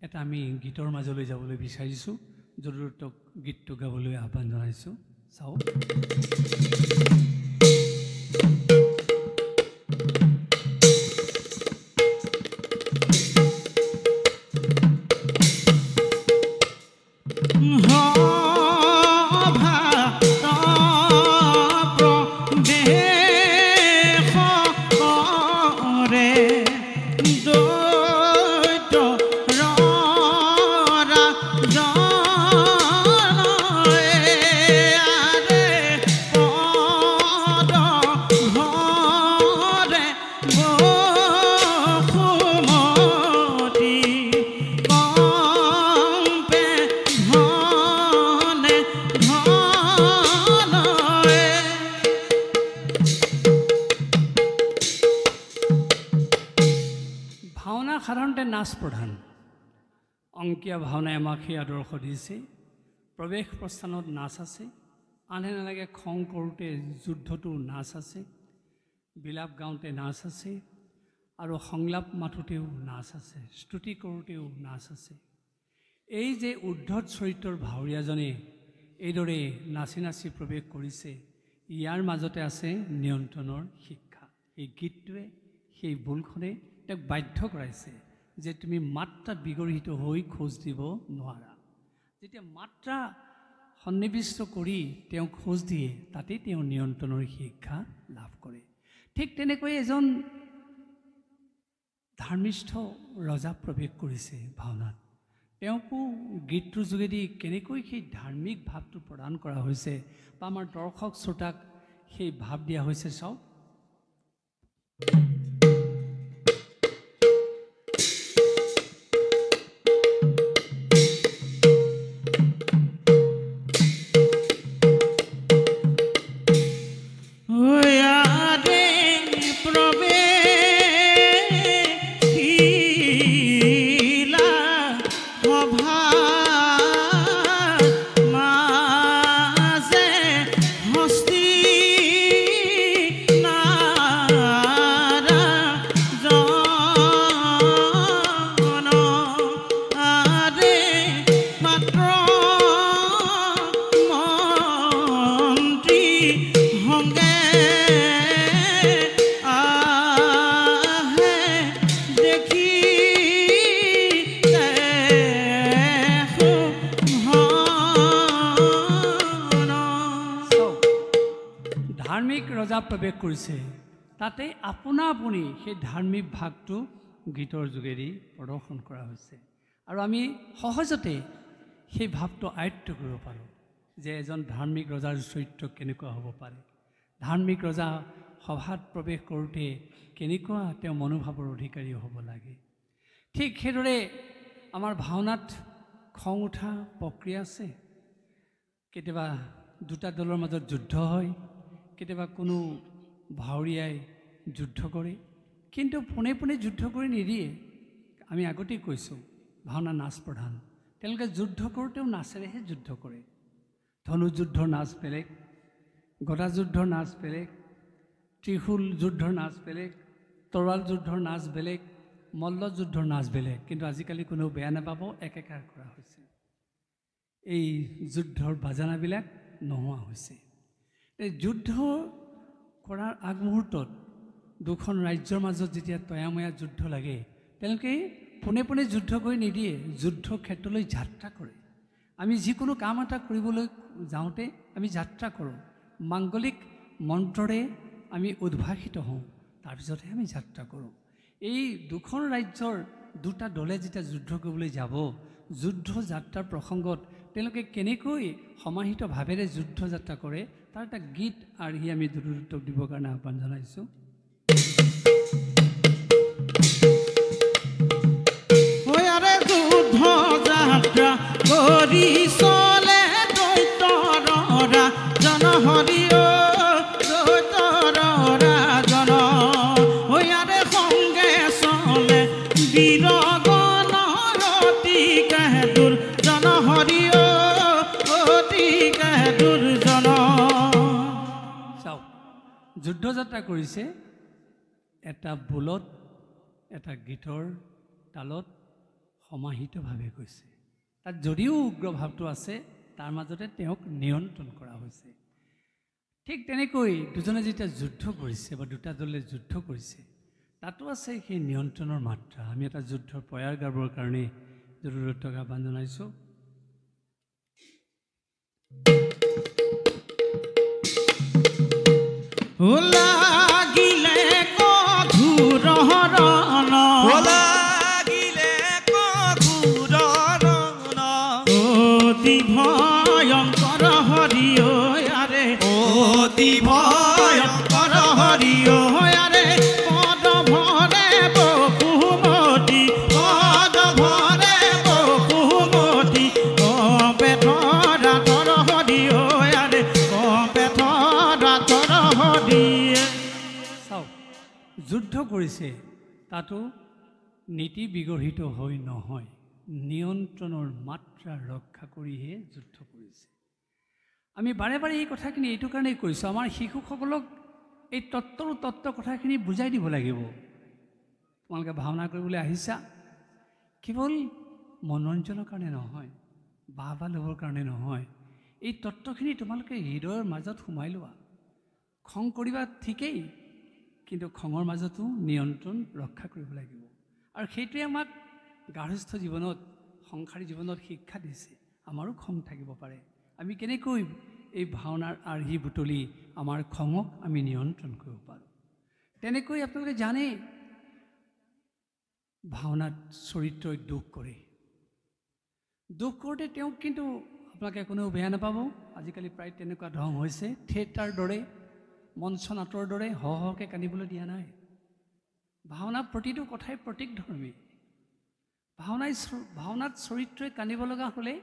এটা আমি গীতৰ মাজলৈ যাবলৈ বিচাৰিছোঁ। জৰুৰতক গীতটো গাবলৈ আহ্বান জনাইছোঁ। চাওক। সাধাৰণতে নাচ প্ৰধান। অংকীয়া ভাওনাই আমাক সেই আদৰ্শ দিছে। প্ৰৱেশ প্ৰস্থানত নাচ আছে, আনহে নালাগে খং কৰোঁতে যুদ্ধটো নাচ আছে, বিলাপ গাওঁতে নাচ আছে, আৰু সংলাপ মাথোঁতেও নাচ আছে, স্তুতি কৰোঁতেও নাচ আছে। এই যে উদ্ধত চৰিত্ৰৰ ভাৱৰীয়াজনে এইদৰে নাচি নাচি প্ৰৱেশ কৰিছে, ইয়াৰ মাজতে আছে নিয়ন্ত্ৰণৰ শিক্ষা। এই গীতটোৱে, সেই বোলখনে তেওঁক বাধ্য কৰাইছে যে তুমি মাত্ৰাত বিগৰ্হিত হৈ খোজ দিব নোৱাৰা। যেতিয়া মাত্ৰা সন্নিৱিষ্ট কৰি তেওঁ খোজ দিয়ে, তাতেই তেওঁ নিয়ন্ত্ৰণৰ শিক্ষা লাভ কৰে। ঠিক তেনেকৈ এজন ধাৰ্মিষ্ঠ ৰজা প্ৰৱেশ কৰিছে ভাওনাত। তেওঁকো গীতটোৰ যোগেদি কেনেকৈ সেই ধাৰ্মিক ভাৱটো প্ৰদান কৰা হৈছে বা আমাৰ দৰ্শক শ্ৰোতাক সেই ভাৱ দিয়া হৈছে, চাওক। প্ৰৱেশ কৰিছে, তাতে আপোনা আপুনি সেই ধাৰ্মিক ভাগটো গীতৰ যোগেদি প্ৰদৰ্শন কৰা হৈছে। আৰু আমি সহজতে সেই ভাৱটো আয়ত্ত কৰিব পাৰোঁ যে এজন ধাৰ্মিক ৰজাৰ চৰিত্ৰ কেনেকুৱা হ'ব পাৰে। ধাৰ্মিক ৰজা সভাত প্ৰৱেশ কৰোঁতে কেনেকুৱা তেওঁ মনোভাৱৰ অধিকাৰী হ'ব লাগে। ঠিক সেইদৰে আমাৰ ভাওনাত খং উঠা প্ৰক্ৰিয়া আছে। কেতিয়াবা দুটা দলৰ মাজত যুদ্ধ হয়, কেতিয়াবা কোনো ভাৱৰীয়াই যুদ্ধ কৰে, কিন্তু পোনে পোনে যুদ্ধ কৰি নিদিয়ে। আমি আগতেই কৈছোঁ ভাওনা নাচ প্ৰধান, তেওঁলোকে যুদ্ধ কৰোঁতেও নাচেৰেহে যুদ্ধ কৰে। ধনুযুদ্ধৰ নাচ বেলেগ, গদাযুদ্ধৰ নাচ বেলেগ, ত্ৰিশূল যুদ্ধৰ নাচ বেলেগ, তৰোৱাল যুদ্ধৰ নাচ বেলেগ, মল্লযুদ্ধৰ নাচ বেলেগ। কিন্তু আজিকালি কোনেও বেয়া নাপাব, একেকাৰ কৰা হৈছে। এই যুদ্ধৰ বাজানাবিলাক নোহোৱা হৈছে। এই যুদ্ধ কৰাৰ আগমুহূৰ্তত দুখন ৰাজ্যৰ মাজত যেতিয়া তয়াময়া যুদ্ধ লাগে, তেওঁলোকে পোনে পোনে যুদ্ধ কৰি নিদিয়ে, যুদ্ধ ক্ষেত্ৰলৈ যাত্ৰা কৰে। আমি যিকোনো কাম এটা কৰিবলৈ যাওঁতে আমি যাত্ৰা কৰোঁ, মাংগলিক মন্ত্ৰৰে আমি উদ্ভাসিত হওঁ, তাৰপিছতহে আমি যাত্ৰা কৰোঁ। এই দুখন ৰাজ্যৰ দুটা দলে যেতিয়া যুদ্ধ কৰিবলৈ যাব, যুদ্ধ যাত্ৰাৰ প্ৰসংগত তেওঁলোকে কেনেকৈ সমাহিত ভাৱেৰে যুদ্ধ যাত্ৰা কৰে, তাৰ এটা গীত আৰ্হি আমি দুৰুত্তক দিবৰ কাৰণে আহ্বান জনাইছোঁ। যুদ্ধ যাত্ৰা কৰি চলে দৈত্যৰা জন হৰি দৈত্যৰা জন হৈয়াৰে সংগে চলে বীৰগণ অতি কাহুৰ জন হৰি অতি কাহুৰ জন। চাওক, যুদ্ধ যাত্ৰা কৰিছে এটা বোলত, এটা গীতৰ তালত সমাহিতভাৱে কৈছে। তাত যদিও উগ্ৰভাৱটো আছে, তাৰ মাজতে তেওঁক নিয়ন্ত্ৰণ কৰা হৈছে। ঠিক তেনেকৈ দুজনে যেতিয়া যুদ্ধ কৰিছে বা দুটা দলে যুদ্ধ কৰিছে, তাতো আছে সেই নিয়ন্ত্ৰণৰ মাত্ৰা। আমি এটা যুদ্ধৰ পয়াৰ গাবৰ কাৰণে জৰুৰতক আহ্বান জনাইছোঁ। লাগিলে কঠোৰ হৰণ, অতি ভয়ংকৰ হৰি আৰে, অতি ভয়ংকৰ হৰি আৰে, পদ ভৰে বকুমতি, পদ ভৰে বকুমতি, পেঠৰা তৰ হৰি আৰে, পেঠৰা তৰ হৰি। চাওক, যুদ্ধ কৰিছে তাতো নীতি বিগৰ্হিত হৈ নহয়, নিয়ন্ত্ৰণৰ মাত্ৰা ৰক্ষা কৰিহে যুদ্ধ কৰিছে। আমি বাৰে বাৰে এই কথাখিনি এইটো কাৰণেই কৈছোঁ, আমাৰ শিশুসকলক এই তত্ত্ব কথাখিনি বুজাই দিব লাগিব। তোমালোকে ভাওনা কৰিবলৈ আহিছা, কেৱল মনোৰঞ্জনৰ কাৰণে নহয়, বাহ ল'বৰ কাৰণে নহয়, এই তত্ত্বখিনি তোমালোকে হৃদয়ৰ মাজত সোমাই লোৱা। খং কৰিবা ঠিকেই, কিন্তু খঙৰ মাজতো নিয়ন্ত্ৰণ ৰক্ষা কৰিব লাগিব। আৰু সেইটোৱে আমাক গাৰ্হস্থ্য জীৱনত, সংসাৰী জীৱনত শিক্ষা দিছে। আমাৰো খং থাকিব পাৰে, আমি কেনেকৈ এই ভাওনাৰ আৰ্হি বুটলি আমাৰ খঙক আমি নিয়ন্ত্ৰণ কৰিব পাৰোঁ। তেনেকৈ আপোনালোকে জানে, ভাওনাত চৰিত্ৰই দুখ কৰে। দুখ কৰোঁতে তেওঁক কিন্তু আপোনালোকে কোনেও বেয়া নাপাব, আজিকালি প্ৰায় তেনেকুৱা ধৰণ হৈছে। থিয়েটাৰ দৰে, মঞ্চ নাটৰ দৰে হহকৈ কান্দিবলৈ দিয়া নাই। ভাওনা প্ৰতিটো কথাই প্ৰতীক ধৰ্মী। ভাওনাত চৰিত্ৰই কান্দিব লগা হ'লে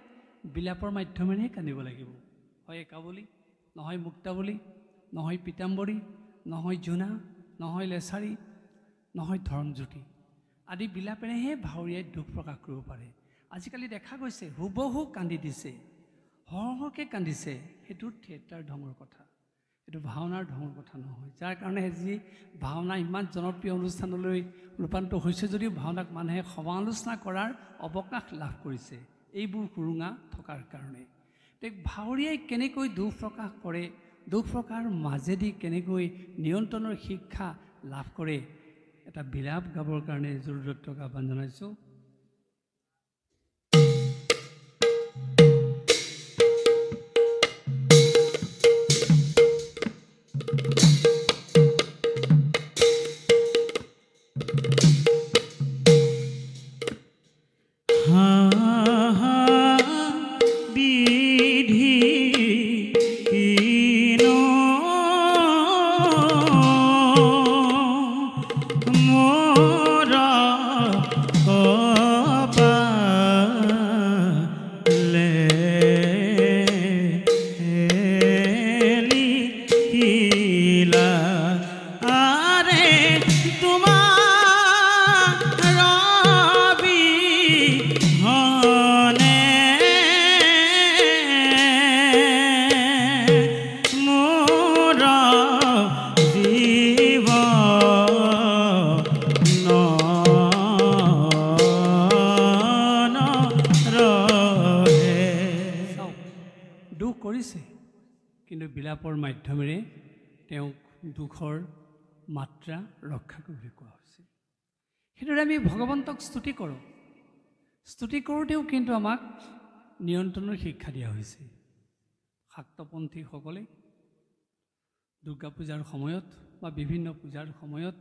বিলাপৰ মাধ্যমেৰেহে কান্দিব লাগিব। হয় একাৱলী, নহয় মুক্তাৱলী, নহয় পীতাম্বৰী, নহয় জোনা, নহয় লেছাৰী, নহয় ধৰমজ্যোতি আদি বিলাপেৰেহে ভাৱৰীয়াই দুখ প্ৰকাশ কৰিব পাৰে। আজিকালি দেখা গৈছে হুবহু কান্দি দিছে, হৰহকৈ কান্দিছে। সেইটো থিয়েটাৰ ঢঙৰ কথা, এইটো ভাওনাৰ ঢঙৰ কথা নহয়। যাৰ কাৰণে আজি ভাওনা ইমান জনপ্ৰিয় অনুষ্ঠানলৈ ৰূপান্তৰ হৈছে যদিও ভাওনাক মানুহে সমালোচনা কৰাৰ অৱকাশ লাভ কৰিছে, এইবোৰ সুৰুঙা থকাৰ কাৰণে। ভাৱৰীয়াই কেনেকৈ দুখ প্ৰকাশ কৰে, দুখ প্ৰকাশৰ মাজেদি কেনেকৈ নিয়ন্ত্ৰণৰ শিক্ষা লাভ কৰে, এটা বিলাপ গাবৰ কাৰণে জৰুৰতক আহ্বান জনাইছোঁ। কৰিছে, কিন্তু বিলাপৰ মাধ্যমেৰে তেওঁক দুখৰ মাত্ৰা ৰক্ষা কৰিবলৈ কোৱা হৈছে। সেইদৰে আমি ভগৱন্তক স্তুতি কৰোঁ। স্তুতি কৰোঁতেও কিন্তু আমাক নিয়ন্ত্ৰণৰ শিক্ষা দিয়া হৈছে। শাক্তপন্থীসকলে দুৰ্গা পূজাৰ সময়ত বা বিভিন্ন পূজাৰ সময়ত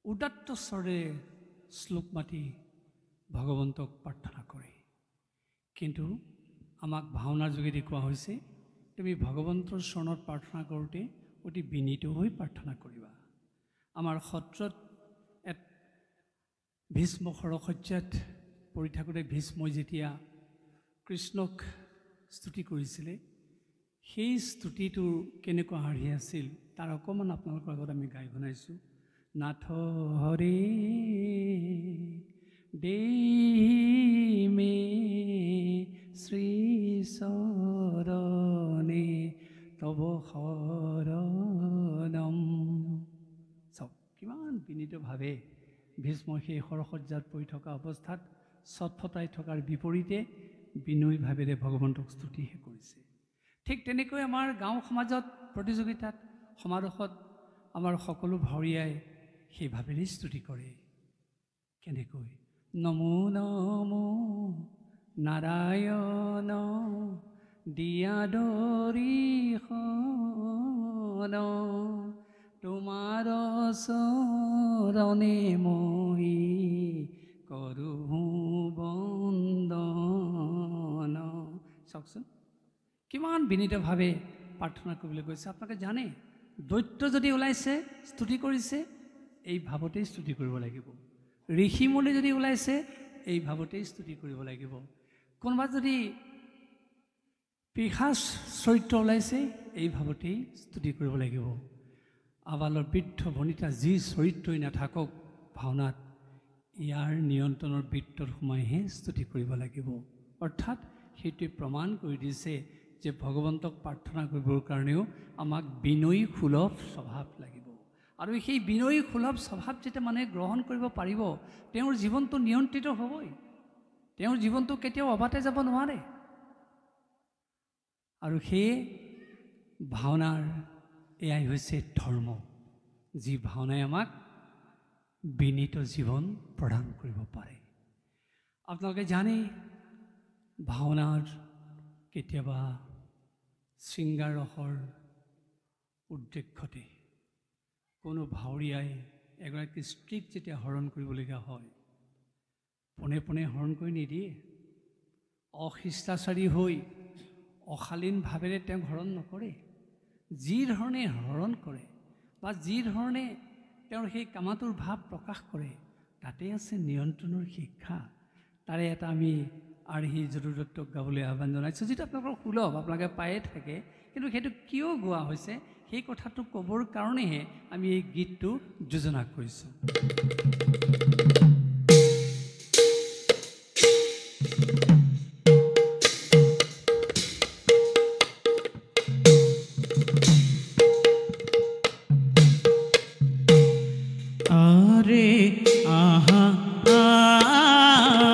উদাত্ত স্বৰে শ্লোক মাতি ভগৱন্তক প্ৰাৰ্থনা কৰে, কিন্তু আমাক ভাওনাৰ যোগেদি কোৱা হৈছে তুমি ভগৱন্তৰ চৰণত প্ৰাৰ্থনা কৰোঁতে অতি বিনীত হৈ প্ৰাৰ্থনা কৰিবা। আমাৰ সত্ৰত ভীষ্ম শৰসজ্জাত পৰি থাকোঁতে ভীষ্মই যেতিয়া কৃষ্ণক স্তুতি কৰিছিলে, সেই স্তুতিটোৰ কেনেকুৱা শাৰী আছিল তাৰ অকণমান আপোনালোকৰ আগত আমি গাই শুনাইছোঁ। নাথ হৰে দেহি মে শ্ৰী চৰণে তব শৰণম। চাওক কিমান বিনীতভাৱে ভীষ্ম সেই শৰসজ্জাত পৰি থকা অৱস্থাত চটফটাই থকাৰ বিপৰীতে বিনয়ীভাৱেৰে ভগৱন্তক স্তুতিহে কৰিছে। ঠিক তেনেকৈ আমাৰ গাঁও সমাজত প্ৰতিযোগিতাত সমাৰোহত আমাৰ সকলো ভাৱৰীয়াই সেই ভাৱেৰে স্তুতি কৰে। কেনেকৈ? নমো নমো নাৰায়ণ দিয়া দৰিখন তোমাৰ চৰণে মই কৰোঁ বন্দন। চাওকচোন কিমান বিনীতভাৱে প্ৰাৰ্থনা কৰিবলৈ গৈছে। আপোনালোকে জানে দৈত্য যদি ওলাইছে স্তুতি কৰিছে, এই ভাৱতেই স্তুতি কৰিব লাগিব। ঋষিমুনি যদি ওলাইছে এই ভাৱতেই স্তুতি কৰিব লাগিব। কোনোবা যদি পিশাচ চৰিত্ৰ ওলাইছে এই ভাৱতেই স্তুতি কৰিব লাগিব। আবালৰ বৃদ্ধ বনিতা যি চৰিত্ৰই নাথাকক ভাওনাত ইয়াৰ নিয়ন্ত্ৰণৰ বৃত্তত সোমাইহে স্তুতি কৰিব লাগিব। অৰ্থাৎ সেইটোৱে প্ৰমাণ কৰি দিছে যে ভগৱন্তক প্ৰাৰ্থনা কৰিবৰ কাৰণেও আমাক বিনয়ী সুলভ স্বভাৱ লাগিব। আৰু সেই বিনয়ী সুলভ স্বভাৱ যেতিয়া মানুহে গ্ৰহণ কৰিব পাৰিব, তেওঁৰ জীৱনটো নিয়ন্ত্ৰিত হ'বই। তেওঁৰ জীৱনটো কেতিয়াও অবাতে যাব নোৱাৰে। আৰু সেয়ে ভাওনাৰ এয়াই হৈছে ধৰ্ম, যি ভাওনাই আমাক বিনীত জীৱন প্ৰদান কৰিব পাৰে। আপোনালোকে জানে ভাওনাৰ কেতিয়াবা শৃংগাৰ ৰসৰ উদ্দেশ্যতে কোনো ভাৱৰীয়াই এগৰাকী স্ত্ৰীক যেতিয়া হৰণ কৰিবলগীয়া হয়, পোনে পোনে হৰণ কৰি নিদিয়ে। অশিষ্টাচাৰী হৈ অশালীন ভাৱেৰে তেওঁক হৰণ নকৰে। যি ধৰণে হৰণ কৰে বা যি ধৰণে তেওঁৰ সেই কামাতুৰ ভাৱ প্ৰকাশ কৰে, তাতে আছে নিয়ন্ত্ৰণৰ শিক্ষা। তাৰে এটা আমি আৰ্হি যদুদত্তক গাবলৈ আহ্বান জনাইছোঁ, যিটো আপোনালোকৰ সুলভ, আপোনালোকে পায়ে থাকে। কিন্তু সেইটো কিয় গোৱা হৈছে সেই কথাটো ক'বৰ কাৰণেহে আমি এই গীতটো যোজনা কৰিছোঁ। আৰে আহা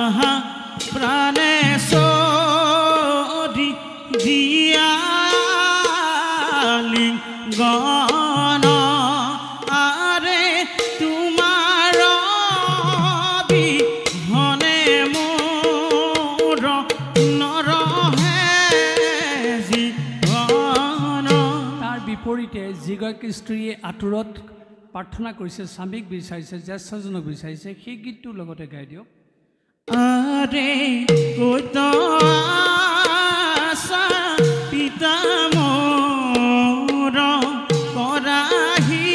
আহা প্ৰাণে সৰি দিয়ালি গণ আৰে তোমাৰ বিহনে মোৰ নৰহে জীবন। তাৰ বিপৰীতে যিগৰাকী স্ত্ৰীয়ে আঁতৰত প্ৰাৰ্থনা কৰিছে, স্বামীক বিচাৰিছে, জ্যেষ্ঠজনক বিচাৰিছে, সেই গীতটোৰ লগতে গাই দিয়ক। আৰে কত আশা পিতা মোৰ কৰাহি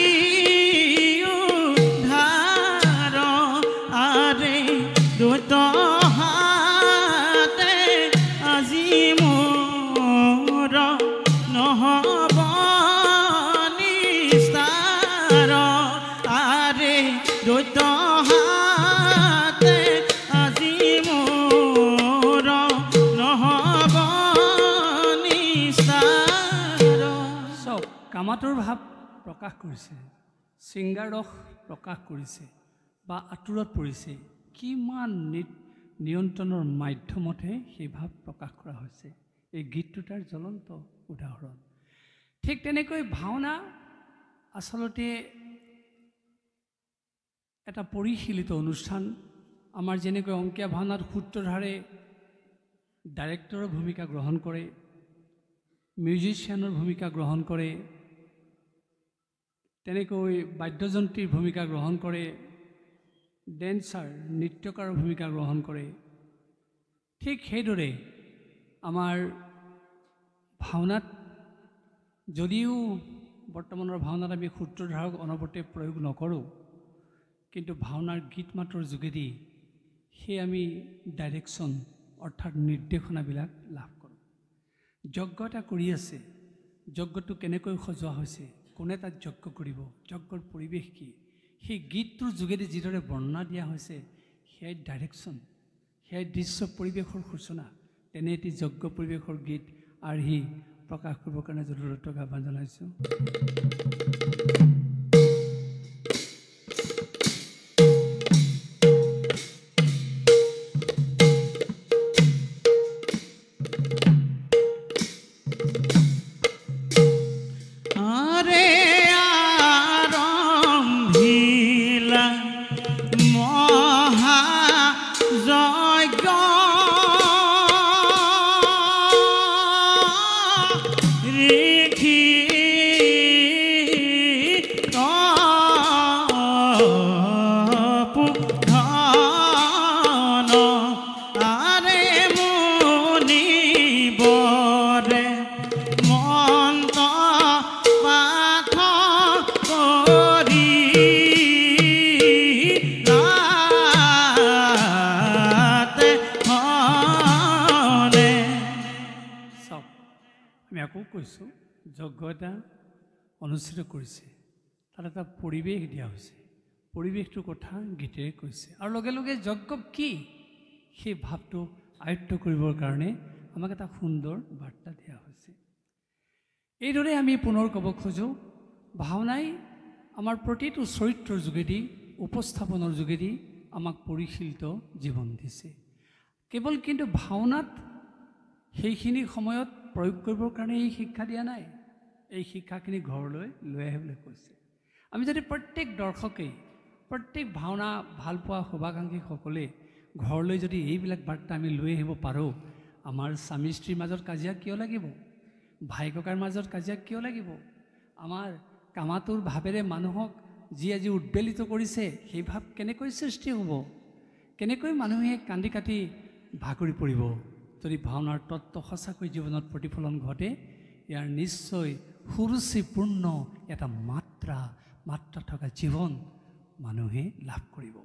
উদ্ধাৰ, আৰে দৈত হাতে আজি মোৰ নহব নিস্তাৰ, আৰে দৈত হাতে আজি মোৰ নহব নিস্তাৰ। চব কামাতুৰ ভাৱ প্ৰকাশ কৰিছে, শৃংগাৰ ৰস প্ৰকাশ কৰিছে বা আঁতৰত পৰিছে। কিমান নিয়ন্ত্ৰণৰ মাধ্যমতহে সেই ভাৱ প্ৰকাশ কৰা হৈছে। এই গীতটো তাৰ জ্বলন্ত উদাহৰণ। ঠিক তেনেকৈ ভাওনা আচলতে এটা পৰিশীলিত অনুষ্ঠান। আমাৰ যেনেকৈ অংকীয়া ভাওনাত সূত্ৰধাৰে ডাইৰেক্টৰৰ ভূমিকা গ্ৰহণ কৰে, মিউজিচিয়ানৰ ভূমিকা গ্ৰহণ কৰে, তেনেকৈ বাদ্যযন্ত্ৰীৰ ভূমিকা গ্ৰহণ কৰে, ডেন্সাৰ নৃত্যকাৰৰ ভূমিকা গ্ৰহণ কৰে। ঠিক সেইদৰে আমাৰ ভাওনাত যদিও বৰ্তমানৰ ভাওনাত আমি সূত্ৰধাৰক অনবৰতে প্ৰয়োগ নকৰোঁ, কিন্তু ভাওনাৰ গীত মাতৰ যোগেদি সেই আমি ডাইৰেকশ্যন অৰ্থাৎ নিৰ্দেশনাবিলাক লাভ কৰোঁ। যজ্ঞ এটা কৰি আছে, যজ্ঞটো কেনেকৈ সজোৱা হৈছে, কোনে তাত যজ্ঞ কৰিব, যজ্ঞৰ পৰিৱেশ কি, সেই গীতটোৰ যোগেদি যিদৰে বৰ্ণনা দিয়া হৈছে সেয়াই ডাইৰেকশ্যন, সেয়াই দৃশ্য পৰিৱেশৰ সূচনা। তেনে এটি যজ্ঞ পৰিৱেশৰ গীত আৰ্হি প্ৰকাশ কৰিবৰ কাৰণে জৰুৰতক আহ্বান জনাইছোঁ। কৈছোঁ যজ্ঞ এটা অনুষ্ঠিত কৰিছে, তাত এটা পৰিৱেশ দিয়া হৈছে, পৰিৱেশটোৰ কথা গীতেৰে কৈছে, আৰু লগে লগে যজ্ঞ কি সেই ভাৱটো আয়ত্ত কৰিবৰ কাৰণে আমাক এটা সুন্দৰ বাৰ্তা দিয়া হৈছে। এইদৰে আমি পুনৰ ক'ব খোজোঁ, ভাওনাই আমাৰ প্ৰতিটো চৰিত্ৰৰ যোগেদি, উপস্থাপনৰ যোগেদি আমাক পৰিশীলিত জীৱন দিছে। কেৱল কিন্তু ভাওনাত সেইখিনি সময়ত প্ৰয়োগ কৰিবৰ কাৰণে এই শিক্ষা দিয়া নাই, এই শিক্ষাখিনি ঘৰলৈ লৈ আহিবলৈ কৈছে। আমি যদি প্ৰত্যেক দৰ্শকেই, প্ৰত্যেক ভাওনা ভালপোৱা শুভাকাংক্ষীসকলে ঘৰলৈ যদি এইবিলাক বাৰ্তা আমি লৈ আহিব পাৰোঁ, আমাৰ স্বামী স্ত্ৰীৰ মাজত কাজিয়া কিয় লাগিব, ভাই ককাৰ মাজত কাজিয়া কিয় লাগিব, আমাৰ কামাতুৰ ভাৱেৰে মানুহক যি আজি উদ্বেলিত কৰিছে সেই ভাৱ কেনেকৈ সৃষ্টি হ'ব, কেনেকৈ মানুহে কান্দি কাটি ভাগৰি পৰিব। যদি ভাওনাৰ তত্ত্ব সঁচাকৈ জীৱনত প্ৰতিফলন ঘটে, ইয়াৰ নিশ্চয় সুৰুচিপূৰ্ণ এটা মাত্ৰা থকা জীৱন মানুহে লাভ কৰিব,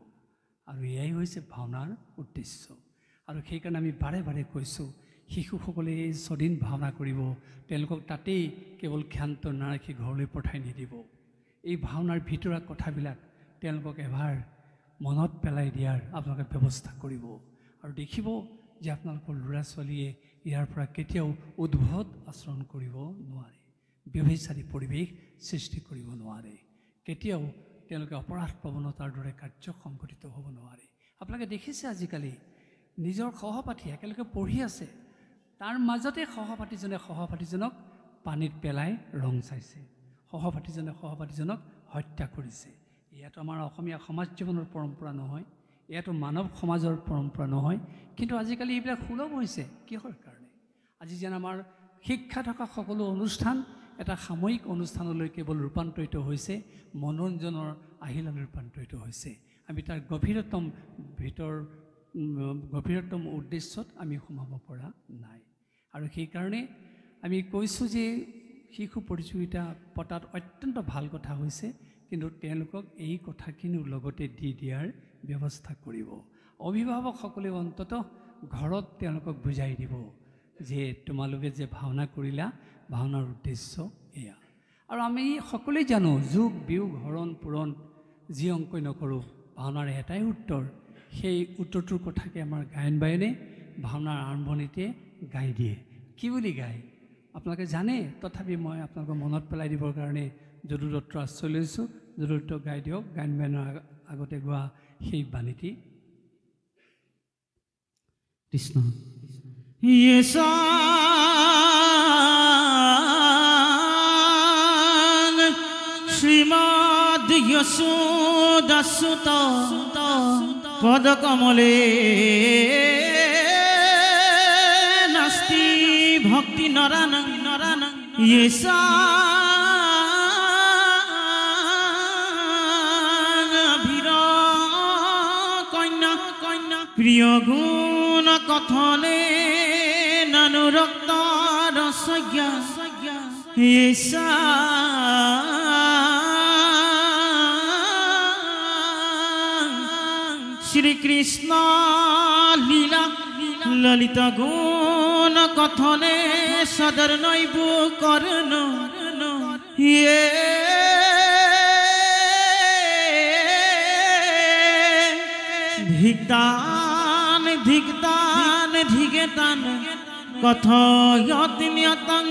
আৰু এয়াই হৈছে ভাওনাৰ উদ্দেশ্য। আৰু সেইকাৰণে আমি বাৰে বাৰে কৈছোঁ, শিশুসকলে এই ছদিন ভাওনা কৰিব, তেওঁলোকক তাতেই কেৱল ক্ষান্ত নাৰাখি ঘৰলৈ পঠাই নিদিব। এই ভাওনাৰ ভিতৰুৱা কথাবিলাক তেওঁলোকক এবাৰ মনত পেলাই দিয়াৰ আপোনালোকে ব্যৱস্থা কৰিব, আৰু দেখিব যে আপোনালোকৰ ল'ৰা ছোৱালীয়ে ইয়াৰ পৰা কেতিয়াও উদ্ভট আচৰণ কৰিব নোৱাৰে, ব্যভিচাৰী পৰিৱেশ সৃষ্টি কৰিব নোৱাৰে, কেতিয়াও তেওঁলোকে অপৰাধ প্ৰৱণতাৰ দৰে কাৰ্য সংঘটিত হ'ব নোৱাৰে। আপোনালোকে দেখিছে আজিকালি নিজৰ সহপাঠী একেলগে পঢ়ি আছে, তাৰ মাজতে সহপাঠীজনক পানীত পেলাই ৰং চাইছে, সহপাঠীজনক হত্যা কৰিছে। ইয়াতো আমাৰ অসমীয়া সমাজ জীৱনৰ পৰম্পৰা নহয়, ইয়াতো মানৱ সমাজৰ পৰম্পৰা নহয়, কিন্তু আজিকালি এইবিলাক সুলভ হৈছে। কিহৰ কাৰণে? আজি যেন আমাৰ শিক্ষা থকা সকলো অনুষ্ঠান এটা সাময়িক অনুষ্ঠানলৈ কেৱল ৰূপান্তৰিত হৈছে, মনোৰঞ্জনৰ আহিলালৈ ৰূপান্তৰিত হৈছে। আমি তাৰ গভীৰতম উদ্দেশ্যত আমি সোমাব পৰা নাই। আৰু সেইকাৰণে আমি কৈছোঁ যে শিশু প্ৰতিযোগিতা পতাত অত্যন্ত ভাল কথা হৈছে, কিন্তু তেওঁলোকক এই কথাখিনিও লগতে দি দিয়াৰ ব্যৱস্থা কৰিব। অভিভাৱকসকলেও অন্ততঃ ঘৰত তেওঁলোকক বুজাই দিব যে তোমালোকে যে ভাওনা কৰিলা, ভাওনাৰ উদ্দেশ্য এয়া। আৰু আমি সকলোৱে জানো, যোগ বিয়োগ হৰণ পূৰণ যি অংকই নকৰোঁ, ভাওনাৰ এটাই উত্তৰ। সেই উত্তৰটোৰ কথাকে আমাৰ গায়ন বায়নে ভাওনাৰ আৰম্ভণিতে গাই দিয়ে। কি বুলি গায় আপোনালোকে জানে, তথাপি মই আপোনালোকক মনত পেলাই দিবৰ কাৰণে যদুদত্তৰ আশ্ৰয় লৈছোঁ। যদুদত্ত গাই দিয়ক গায়ন বায়নৰ আগতে গোৱা সেই বাণীটি। কৃষ্ণ येसां श्रीमद् यशोदासुत पदकमले नास्ति भक्ति नरानं येसां প্রিয় গুণ কথনে নানুরক্ত রসজ্ঞা শ্রীকৃষ্ণ লীলা ললিত গুণ কথনে সদর নৈব করণ ধিক্তান ধিক্তান ধিগেতান কথয়তি নিয়তং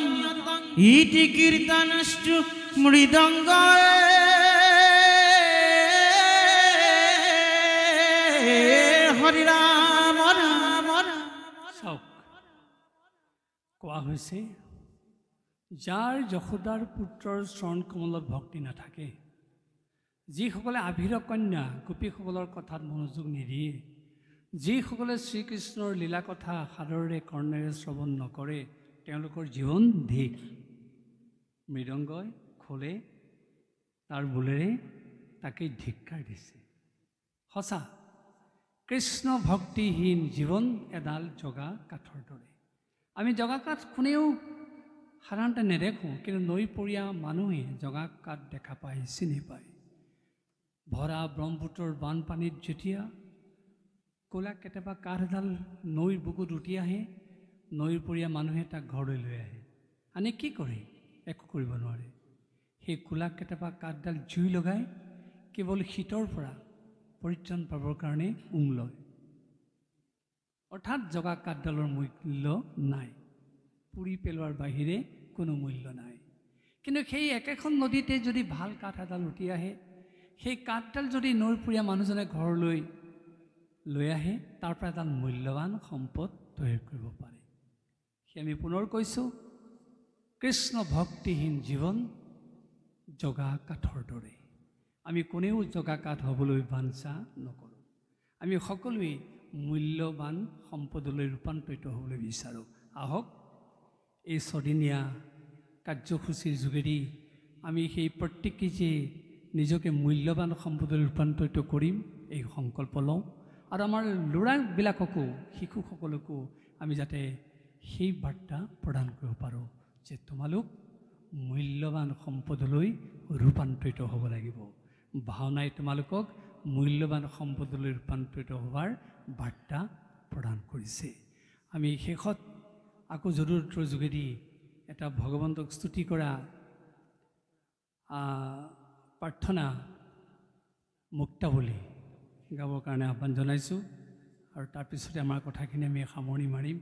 ইতি কীর্তনষ্টু মৃদঙ্গ হরি রাম রাম চাওক কোৱা হৈছে যাৰ যশোদাৰ পুত্ৰৰ চৰণ কমলত ভক্তি নাথাকে, যিসকলে আভিৰ কন্যা গোপীসকলৰ কথাত মনোযোগ নিদিয়ে, যিসকলে শ্ৰীকৃষ্ণৰ লীলা কথা সাদৰেৰে কৰ্ণেৰে শ্ৰৱণ নকৰে, তেওঁলোকৰ জীৱন ধিক। মৃদংগই খোলে তাৰ বোলেৰে তাকেই ধিক্কাৰ দিছে। সঁচা, কৃষ্ণ ভক্তিহীন জীৱন এডাল জগা কাঠৰ দৰে। আমি জগা কাঠ কোনেও সাধাৰণতে নেদেখোঁ, কিন্তু নৈপৰীয়া মানুহে জগা কাঠ দেখা পায়, চিনি পায়। ভৰা ব্ৰহ্মপুত্ৰৰ বানপানীত যেতিয়া ক'লা কেতিয়াবা কাঠ এডাল নৈৰ বুকুত উটি আহে, নৈপৰীয়া মানুহে তাক ঘৰলৈ লৈ আহে। আনে কি কৰে? একো কৰিব নোৱাৰে। সেই ক'লা কেতিয়াবা কাঠডাল জুই লগাই কেৱল শীতৰ পৰা পৰিত্ৰাণ পাবৰ কাৰণে লয়। অৰ্থাৎ জগা কাঠডালৰ মূল্য নাই, পুৰি পেলোৱাৰ বাহিৰে কোনো মূল্য নাই। কিন্তু সেই একেখন নদীতে যদি ভাল কাঠ এডাল উটি আহে, সেই কাঠডাল যদি নৈপৰীয়া মানুহজনে ঘৰলৈ লৈ আহে, তাৰ পৰা এডাল মূল্যৱান সম্পদ তৈয়াৰ কৰিব পাৰে। সেই আমি পুনৰ কৈছোঁ, কৃষ্ণ ভক্তিহীন জীৱন জগা কাঠৰ দৰে। আমি কোনেও জগা কাঠ হ'বলৈ বাঞ্ছা নকৰোঁ। আমি সকলোৱে মূল্যৱান সম্পদলৈ ৰূপান্তৰিত হ'বলৈ বিচাৰোঁ। আহক, এই ছদিনীয়া কাৰ্যসূচীৰ যোগেদি আমি সেই প্ৰত্যেকেই যে নিজকে মূল্যৱান সম্পদলৈ ৰূপান্তৰিত কৰিম, এই সংকল্প লওঁ। আৰু আমাৰ ল'ৰাবিলাককো, শিশুসকলকো আমি যাতে সেই বাৰ্তা প্ৰদান কৰিব পাৰোঁ যে তোমালোক মূল্যৱান সম্পদলৈ ৰূপান্তৰিত হ'ব লাগিব। ভাওনাই তোমালোকক মূল্যৱান সম্পদলৈ ৰূপান্তৰিত হোৱাৰ বাৰ্তা প্ৰদান কৰিছে। আমি শেষত আকৌ জৰুৰতৰ যোগেদি এটা ভগৱন্তক স্তুতি কৰা প্ৰাৰ্থনা মুক্তাৱলী গাবৰ কাৰণে আহ্বান জনাইছোঁ। আৰু তাৰপিছতে আমাৰ কথাখিনি আমি সামৰণি মাৰিম।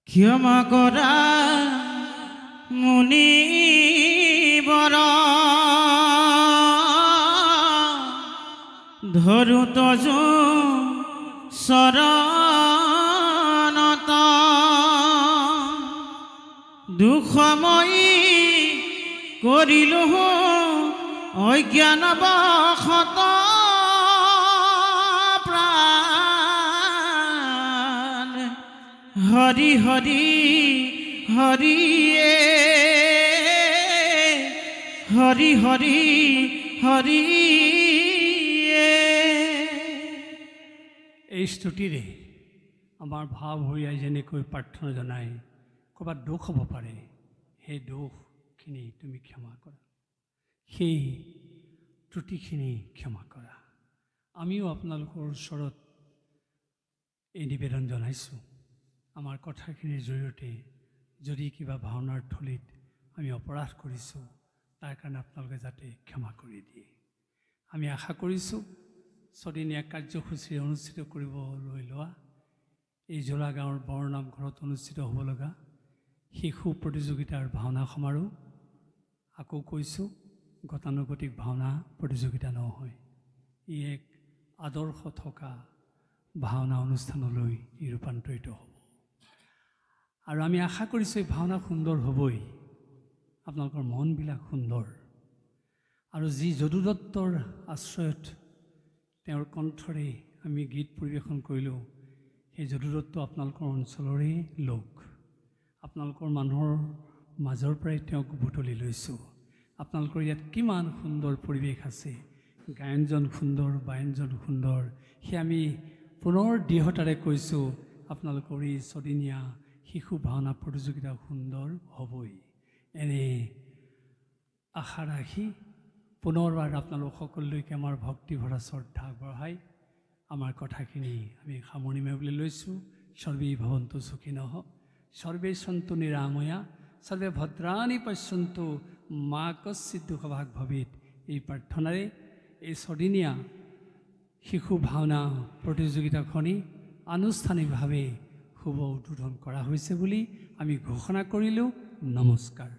ক্ষমা কৰা মুনিবৰ ধৰো তজো চৰণত দুখময়ী কৰিলোঁ অজ্ঞানবশত প্ৰাণ হৰি হৰি হৰিয়ে হৰি হৰি হৰিয়ে। এই স্তুতিৰে আমাৰ ভাৱ ভৰিয়াই যেনেকৈ প্ৰাৰ্থনা জনায়, ক'ৰবাত দুখ হ'ব পাৰে, সেই দুখখিনি তুমি ক্ষমা কৰা, সেই ত্ৰুটিখিনি ক্ষমা কৰা। আমিও আপোনালোকৰ ওচৰত এই নিবেদন জনাইছোঁ, আমাৰ কথাখিনিৰ জৰিয়তে যদি কিবা ভাওনাৰ থলীত আমি অপৰাধ কৰিছোঁ, তাৰ কাৰণে আপোনালোকে যাতে ক্ষমা কৰি দিয়ে। আমি আশা কৰিছোঁ ছদিনীয়া কাৰ্যসূচী অনুষ্ঠিত কৰিবলৈ লোৱা এই জোৰা গাঁৱৰ বৰনামঘৰত অনুষ্ঠিত হ'ব লগা শিশু প্ৰতিযোগিতাৰ ভাওনা সমাৰোহ, আকৌ কৈছোঁ, গতানুগতিক ভাওনা প্ৰতিযোগিতা নহয়, ই এক আদৰ্শ থকা ভাওনা অনুষ্ঠানলৈ ই ৰূপান্তৰিত হ'ব। আৰু আমি আশা কৰিছোঁ এই ভাওনা সুন্দৰ হ'বই, আপোনালোকৰ মনবিলাক সুন্দৰ। আৰু যি যদু দত্তৰ আশ্ৰয়ত তেওঁৰ কণ্ঠৰে আমি গীত পৰিৱেশন কৰিলোঁ, সেই যদু দত্ত আপোনালোকৰ অঞ্চলৰে লোক, আপোনালোকৰ মানুহৰ মাজৰ পৰাই তেওঁক বুটলি লৈছোঁ। আপোনালোকৰ ইয়াত কিমান সুন্দৰ পৰিৱেশ আছে, গায়নজন সুন্দৰ, বায়নজন সুন্দৰ, সেই আমি পুনৰ দৃঢ়তাৰে কৈছোঁ আপোনালোকৰ এই ছদিনীয়া শিশু ভাওনা প্ৰতিযোগিতা সুন্দৰ হ'বই। এনে আশা ৰাখি পুনৰবাৰ আপোনালোক সকলোলৈকে আমাৰ ভক্তিভৰা শ্ৰদ্ধা আগবঢ়াই আমাৰ কথাখিনি আমি সামৰণি মাৰিবলৈ লৈছোঁ। সৰ্বেই ভৱন্তু সুখিনঃ, সৰ্বে সন্তু নিৰাময়া, সৰ্বে ভদ্ৰাণি পশ্যন্তু, মা কশ্চিৎ দুঃখভাগ ভৱেৎ। এই প্ৰাৰ্থনাৰে এই ছদিনীয়া শিশু ভাওনা প্ৰতিযোগিতাখনি আনুষ্ঠানিকভাৱে শুভ উদ্বোধন কৰা হৈছে বুলি আমি ঘোষণা কৰিলোঁ। নমস্কাৰ।